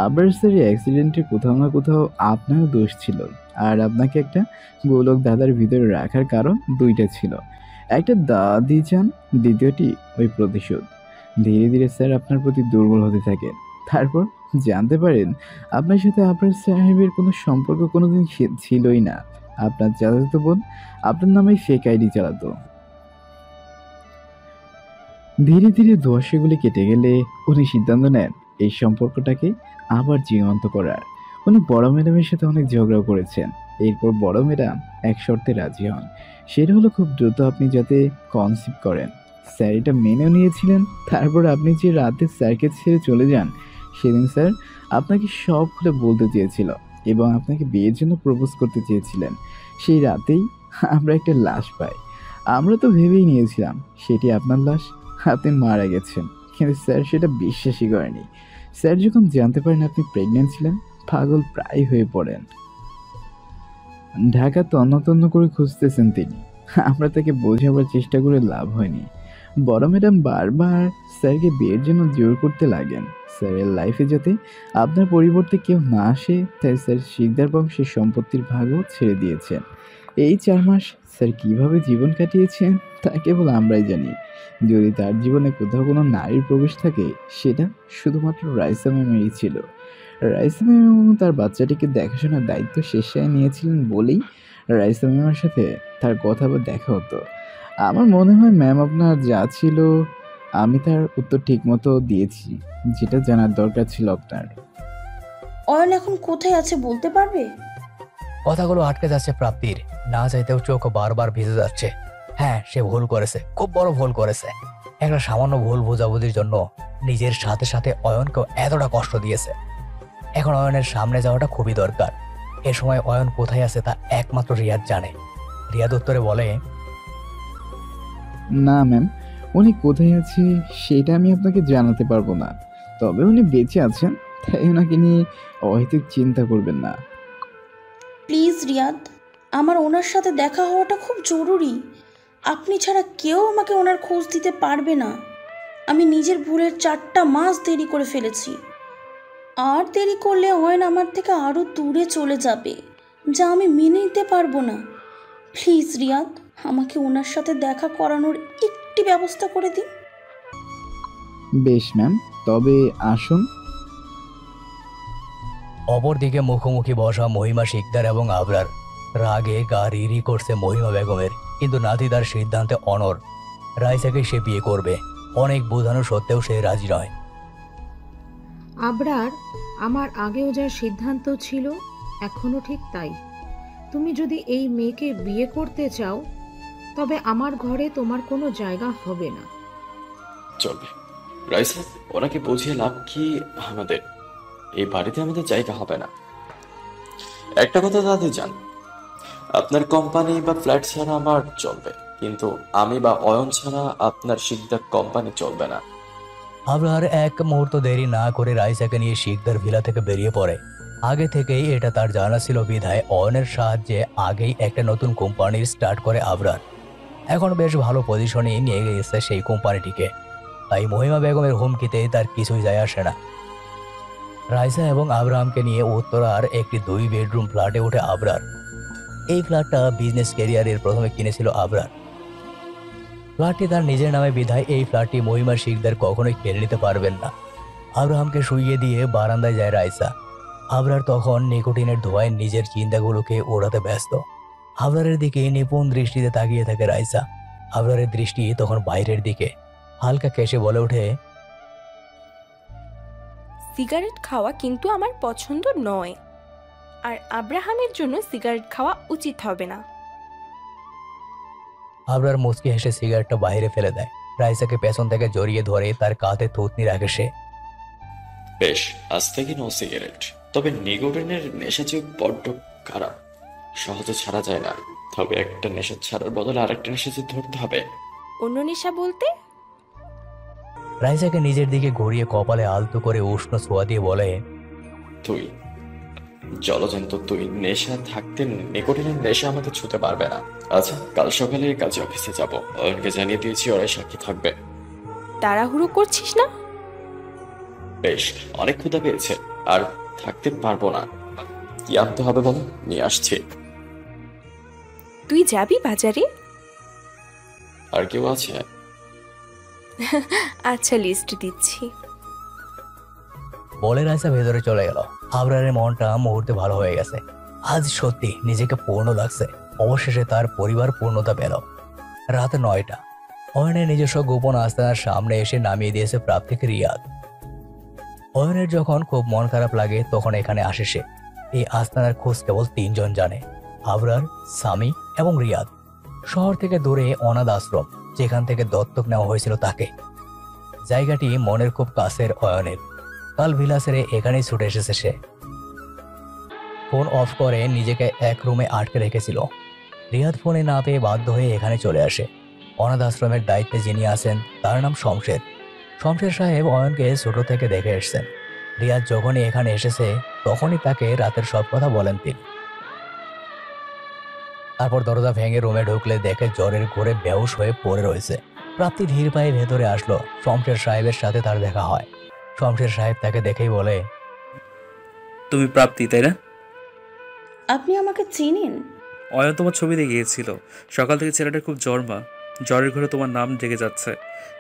আবার স্যার অ্যাক্সিডেন্টে কোথাও না কোথাও আপনারও দোষ ছিল। আর আপনাকে একটা গোলক দাদার ভিতরে রাখার কারণ দুইটা ছিল। একটা দাদি চান, দ্বিতীয়টি ওই প্রতিশোধ। ধীরে ধীরে স্যার আপনার প্রতি দুর্বল হতে থাকেন। তারপর জানতে পারেন আপনার সাথে আপনার সাহেবের কোনো সম্পর্ক কোনোদিন ছিলই না। আপনার চাচাতো বোন আপনার নামে ফেক আইডি চালাতো। ধীরে ধীরে সেগুলি কেটে গেলে উনি সিদ্ধান্ত নেন এই সম্পর্কটাকে আবার জীবন্ত করার। উনি বড় ম্যাডামের সাথে অনেক ঝগড়া করেছেন। এরপর বড় ম্যাডাম এক শর্তে রাজি হন। সেটা হলো খুব দ্রুত আপনি যাতে কনসিভ করেন। স্যার এটা মেনেও নিয়েছিলেন। তারপর আপনি যে রাতে স্যারকে ছেড়ে চলে যান, সেদিন স্যার আপনাকে সব খুলে বলতে চেয়েছিল এবং আপনাকে বিয়ের জন্য প্রপোজ করতে চেয়েছিলেন। সেই রাতেই আমরা একটা লাশ পাই। আমরা তো ভেবেই নিয়েছিলাম সেটি আপনার লাশ, আপনি মারা গেছেন। কিন্তু স্যার সেটা বিশ্বাসই করেনি। স্যার যখন জানতে পারেন আপনি প্রেগনেন্ট ছিলেন, পাগল প্রায় হয়ে পড়েন। ঢাকা তন্ন করে খুঁজতেছেন তিনি। আমরা তাকে বোঝাবার চেষ্টা করে লাভ হয়নি। বড় ম্যাডাম বারবার স্যারকে বিয়ের জন্য জোর করতে লাগেন। স্যারের লাইফে যাতে আপনার পরিবর্তে কেউ না আসে, তাই স্যার শিকদার বংশের সম্পত্তির ভাগও ছেড়ে দিয়েছেন। এই 4 মাস স্যার কিভাবে জীবন কাটিয়েছেন তা কেবল আমরাই জানি। যদি তার জীবনে কোথাও কোনো নারীর প্রবেশ থাকে, সেটা শুধুমাত্র রাইসা ম্যামেরই ছিল। রাইসা ম্যাম এবং তার বাচ্চাটিকে দেখাশোনার দায়িত্ব শেষে নিয়েছিলেন বলেই রাইসা ম্যামের সাথে তার কথা বা দেখা হতো। আমার মনে হয় ম্যাম আপনার যা ছিল আমি তার উত্তর ঠিকমতো দিয়েছি, যেটা জানার দরকার ছিল আপনার।
অয়ন এখন কোথায় আছে বলতে পারবে?
কথাগুলো আটকে যাচ্ছে প্রাপ্তির। না চাইতেও চোখ বারবার ভিজে যাচ্ছে। হ্যাঁ, সে ভুল করেছে, খুব বড় ভুল করেছে। একটা সামান্য ভুল বোঝাবুঝির জন্য নিজের সাথে সাথে অয়নকেও এতটা কষ্ট দিয়েছে। এখন অয়নের সামনে যাওয়াটা খুবই দরকার। এ সময় অয়ন কোথায় আছে তা একমাত্র রিয়াদ জানে। রিয়াদ উত্তরে বলে,
না ম্যাম, উনি কোথায় আছে সেটা আমি আপনাকে জানাতে পারবো না। তবে উনি বেঁচে আছেন, তাই ওনাকে নিয়ে অহেতুক চিন্তা করবেন না।
প্লিজ রিয়াদ, আমার ওনার সাথে দেখা হওয়াটা খুব জরুরি। আপনি ছাড়া কেউ আমাকে ওনার খোঁজ দিতে পারবে না। আমি নিজের ভুলের 4টা মাস দেরি করে ফেলেছি। আর দেরি করলে অয়ন আমার থেকে আরও দূরে চলে যাবে, যা আমি মেনে নিতে পারবো না। প্লিজ রিয়াদ, আমাকে ওনার সাথে দেখা করানোর একটি ব্যবস্থা করে দিন।
বেশ ম্যাম, তবে আসুন।
অপরদিকে মুখোমুখি বসা মহিমা শিকদার এবং আবরার। রাগে গা রিরি করছে মহিমা বেগমের, কিন্তু নাতিদার সিদ্ধান্তে অনড়। রাইসাকে সে বিয়ে করবে। অনেক বোঝানো সত্ত্বেও সে রাজি নয়।
আবরার, আমার আগেও যা সিদ্ধান্ত ছিল এখনো ঠিক তাই। তুমি যদি এই মেয়েকে বিয়ে করতে চাও তবে আমার ঘরে তোমার কোনো জায়গা হবে না।
চলবে রাইসা, ওনাকে বুঝিয়ে লাভ কি আমাদের? এই বাড়িতে আমাদের জায়গা হবে না। একটা কথা দাদু জান, আপনার কোম্পানি বা ফ্ল্যাট ছাড়া আমার চলবে, কিন্তু আমি বা অয়ন ছাড়া আপনার শিকদার কোম্পানি চলবে না।
আবরার এক মুহূর্ত দেরি না করে রাইসাকে নিয়ে শিকদার ভিলা থেকে বেরিয়ে পড়ে। আগে থেকেই এটা তার জানা ছিল বিধায় অয়নের সাহায্যে আগেই একটা নতুন কোম্পানির স্টার্ট করে আবরার। এখন বেশ ভালো পজিশনে নিয়ে গেছে সেই কোম্পানিটিকে, তাই মহিমা বেগমের হুমকিতে তার কিছুই যায় আসে না। রাইসা এবং আবরামকে নিয়ে উত্তরার একটি 2 বেডরুম ফ্ল্যাটে ওঠে আবরার। এই ফ্ল্যাটটা বিজনেস ক্যারিয়ারের প্রথমে কিনেছিল আবরার। ফ্ল্যাটটি তার নিজের নামে বিধায় এই ফ্ল্যাটটি মহিমা শিকদার কখনোই কেড়ে নিতে পারবেন না। আবরামকে শুইয়ে দিয়ে বারান্দায় যায় রাইসা। আবরার তখন নিকোটিনের ধোঁয়ায় নিজের চিন্তাগুলোকে ওড়াতে ব্যস্ত। আবরারের দিকে নিপুণ দৃষ্টিতে তাকিয়ে থাকে রাইসা। আবরারের দৃষ্টি তখন বাইরের দিকে। হালকা কেশে বলে ওঠে,
সিগারেট খাওয়া কিন্তু আমার পছন্দ নয়, আর আব্রাহামের জন্য সিগারেট খাওয়া উচিত হবে না।
আবরার মুচকি হেসে সিগারেটটা বাইরে ফেলে দেয়। রাইসাকে পেছন থেকে জড়িয়ে ধরে তার কাঁধে থুতনি রাখে সে।
বেশ, আজ থেকে নো সিগারেট। তবে নিকোটিনের নেশা যে বড্ড খারাপ, সহজে ছাড়া যায় না। তবে একটা নেশা ছাড়ার বদলে আরেকটা নেশা যে ধরতে হবে।
অন্য নেশা বলতে?
রাইসাকে নিজের দিকে ঘুরিয়ে কপালে আলতো করে উষ্ণ ছোঁয়া দিয়ে বলে,
তুই জলজন্ত, তুই নেশা থাকতে নিকোটিনের নেশা আমাদের ছুতে পারবে না। আচ্ছা, কাল সকালে কাজে অফিসে যাব। অয়নকে জানিয়ে দিয়েছি, ওরাই সাক্ষী থাকবে।
তাড়াহুড়ো করছিস না?
বেশ, অনেক ক্ষুধা পেয়েছে, আর থাকতে পারবো না। কি আনতে হবে বলো, নিয়ে আসছি।
তুই যাবি বাজারে?
আর কেউ আছে?
আচ্ছা, লিস্ট দিচ্ছি।
বলে রাইসা ভেতরে চলে গেল। আবরারের মনটা মুহূর্তে ভালো হয়ে গেছে। আজ সত্যি নিজেকে পূর্ণ লাগছে। অবশেষে তার পরিবার পূর্ণতা পেল। রাত 9টা। অয়নের নিজস্ব গোপন আস্তানার সামনে এসে নামিয়ে দিয়েছে প্রাপ্তিকে রিয়াদ। অয়নের যখন খুব মন খারাপ লাগে তখন এখানে আসে সে। এই আস্তানার খোঁজ কেবল 3 জন জানে, আবরার, সামি এবং রিয়াদ। শহর থেকে দূরে অনাথ আশ্রম, যেখান থেকে দত্তক নেওয়া হয়েছিল তাকে। জায়গাটি মনের খুব কাছের অয়নের। কাল ভিলা ছেড়ে এখানেই ছুটে এসেছে সে। ফোন অফ করে নিজেকে এক রুমে আটকে রেখেছিল। রিয়াদ ফোনে না পেয়ে বাধ্য হয়ে এখানে চলে আসে। অনাথ আশ্রমের দায়িত্বে যিনি আছেন তার নাম শমশের। শমশের সাহেব অয়নকে ছোট থেকে দেখে এসেছেন। রিয়াদ যখনই এখানে এসেছে তখনই তাকে রাতের সব কথা বলেন তিনি। তারপর দরজা ভেঙে রুমে ঢুকলে দেখে জ্বরের ঘোরে বেহুশ হয়ে পড়ে রয়েছে। প্রাপ্তি ধীর পায়ে ভেতরে আসলো। শমশের সাহেবের সাথে তার দেখা হয়। শমশের সাহেব তাকে দেখেই বলে,
তুমি প্রাপ্তি, তাই না?
আপনি আমাকে চেনেন?
অয়ন তোমার ছবি দেখিয়েছিল। সকাল থেকে ছেলেটা খুব জ্বর মা, জ্বরের ঘরে তোমার নাম জেগে যাচ্ছে।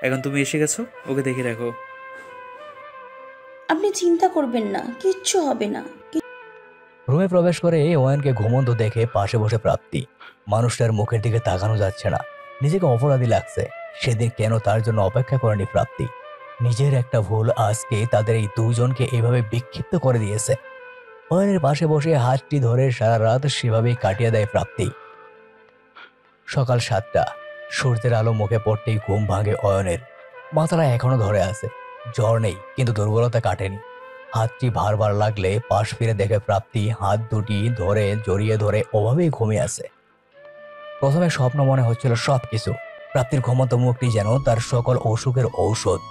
এখন তুমি এসে গেছো, ওকে দেখে রাখো।
আপনি চিন্তা করবেন না, কিচ্ছু হবে না।
রুমে প্রবেশ করে অয়নকে ঘুমন্ত দেখে পাশে বসে প্রাপ্তি। মানুষটার মুখের দিকে তাকানো যাচ্ছে না। নিজেকে অপরাধী লাগছে। সেদিন কেন তার জন্য অপেক্ষা করেনি প্রাপ্তি? নিজের একটা ভুল আজকে তাদের এই 2 জনকে এইভাবে বিক্ষিপ্ত করে দিয়েছে। অয়নের পাশে বসে হাতটি ধরে সারা রাত সেভাবেই কাটিয়ে দেয় প্রাপ্তি। সকাল 7টা। সূর্যের আলো মুখে পড়তেই ঘুম ভাঙে অয়নের। মাথাটা এখনো ধরে আছে। জ্বর নেই, কিন্তু দুর্বলতা কাটেনি। হাতটি ভার ভার লাগলে পাশ ফিরে দেখে প্রাপ্তি হাত দুটি ধরে জড়িয়ে ধরে ওভাবেই ঘুমিয়ে আছে। প্রথমে স্বপ্ন মনে হচ্ছিল সবকিছু। প্রাপ্তির ঘুমন্ত মুখটি যেন তার সকল অসুখের ঔষধ।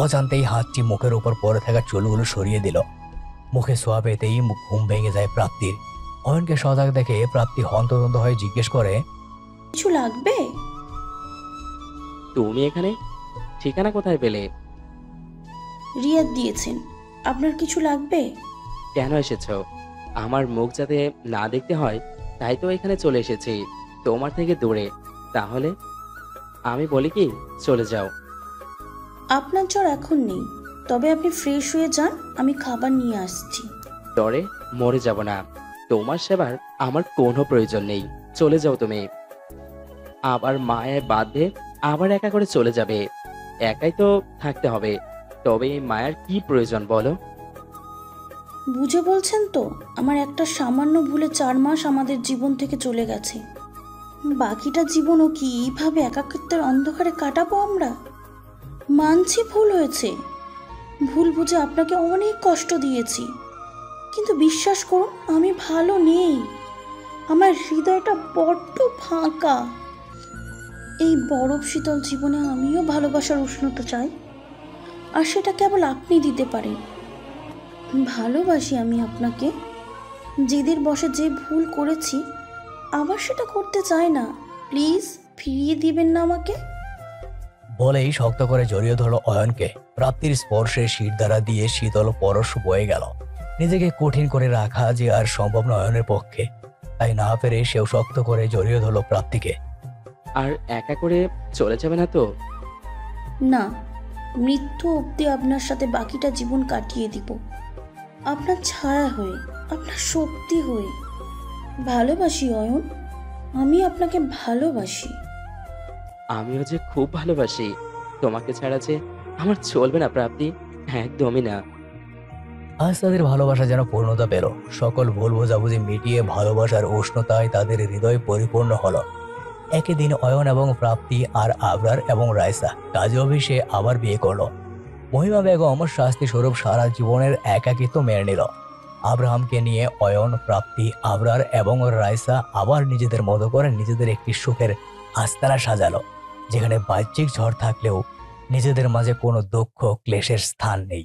অজান্তেই হাতটি মুখের উপর পড়ে থাকা চুলগুলো সরিয়ে দিল। মুখে ছোঁয়া পেতেই ঘুম ভেঙে যায় প্রাপ্তির। অয়নকে সজাগ দেখে প্রাপ্তি হন্তদন্ত হয়ে জিজ্ঞেস করে,
কিছু লাগবে?
তুমি এখানে? ঠিকানা কোথায় পেলে?
রিয়াদ দিয়েছেন। আপনার কিছু লাগবে?
কেন এসেছো? আমার মুখ যাতে না দেখতে হয় তাই তো এখানে চলে এসেছি, তোমার থেকে দূরে। তাহলে আমি বলি কি, চলে যাও।
আপনার জ্বর এখন নেই, তবে আপনি ফ্রেশ হয়ে যান, আমি খাবার নিয়ে আসছি।
জ্বরে মরে যাব না। তোমার সেবার আমার কোনো প্রয়োজন নেই। চলে যাও তুমি। আবার মায়ের বাঁধে আবার একা করে চলে যাবে। একাই তো থাকতে হবে। তবে এই মায়ের কি প্রয়োজন বলো?
বুঝে বলছেন তো? আমার একটা সামান্য ভুলে 4 মাস আমাদের জীবন থেকে চলে গেছে। বাকিটা জীবনও কি এইভাবে একাকিত্বের অন্ধকারে কাটাবো আমরা? মানছি ভুল হয়েছে, ভুল বুঝে আপনাকে অনেক কষ্ট দিয়েছি, কিন্তু বিশ্বাস করুন আমি ভালো নেই। আমার হৃদয়টা বড্ড ফাঁকা। এই বরফ শীতল জীবনে আমিও ভালোবাসার উষ্ণতা চাই, আর সেটা কেবল আপনি দিতে পারেন। ভালোবাসি আমি আপনাকে, জেদের বশে যে ভুল করেছি আবার সেটা করতে চাই না। প্লিজ ফিরিয়ে দিবেন না আমাকে।
বলেই শক্ত করে জড়িয়ে ধরল অয়নকে। প্রাপ্তির স্পর্শে শিরদাঁড়া দিয়ে শীতল পরশ বয়ে গেল। নিজেকে কঠিন করে রাখা যে আর সম্ভব নয় অয়নের পক্ষে, তাই না পেরে সেও শক্ত করে জড়িয়ে ধরল প্রাপ্তিকে।
আর একা করে চলে যাবে না তো?
না, মৃত্যু অবধি আপনার সাথে বাকিটা জীবন কাটিয়ে দিব, আপনার ছায়া হয়ে, আপনার শক্তি হয়ে। ভালোবাসি অয়ন, আমি আপনাকে ভালোবাসি।
আমিও যে খুব ভালোবাসি, তোমাকে ছাড়া যে আমার চলবে না প্রাপ্তি, একদমই না।
আজ তাদের ভালোবাসা যেন পূর্ণতা পেল। সকল ভুল বোঝাবুঝি মিটিয়ে ভালোবাসার উষ্ণতায় তাদের হৃদয় পরিপূর্ণ হলো। একই দিন অয়ন এবং প্রাপ্তি আর আবরার এবং রাইসা কাজী অফিসে আবার বিয়ে করলো। মহিমা বেগম শাস্তি স্বরূপ সারা জীবনের একাকিত্ব মেনে নিল। আব্রাহামকে নিয়ে অয়ন, প্রাপ্তি, আবরার এবং রাইসা আবার নিজেদের মতো করে নিজেদের একটি সুখের আস্তানা সাজালো, যেখানে বাহ্যিক ঝড় থাকলেও নিজেদের মাঝে কোনো দুঃখ ক্লেশের স্থান নেই।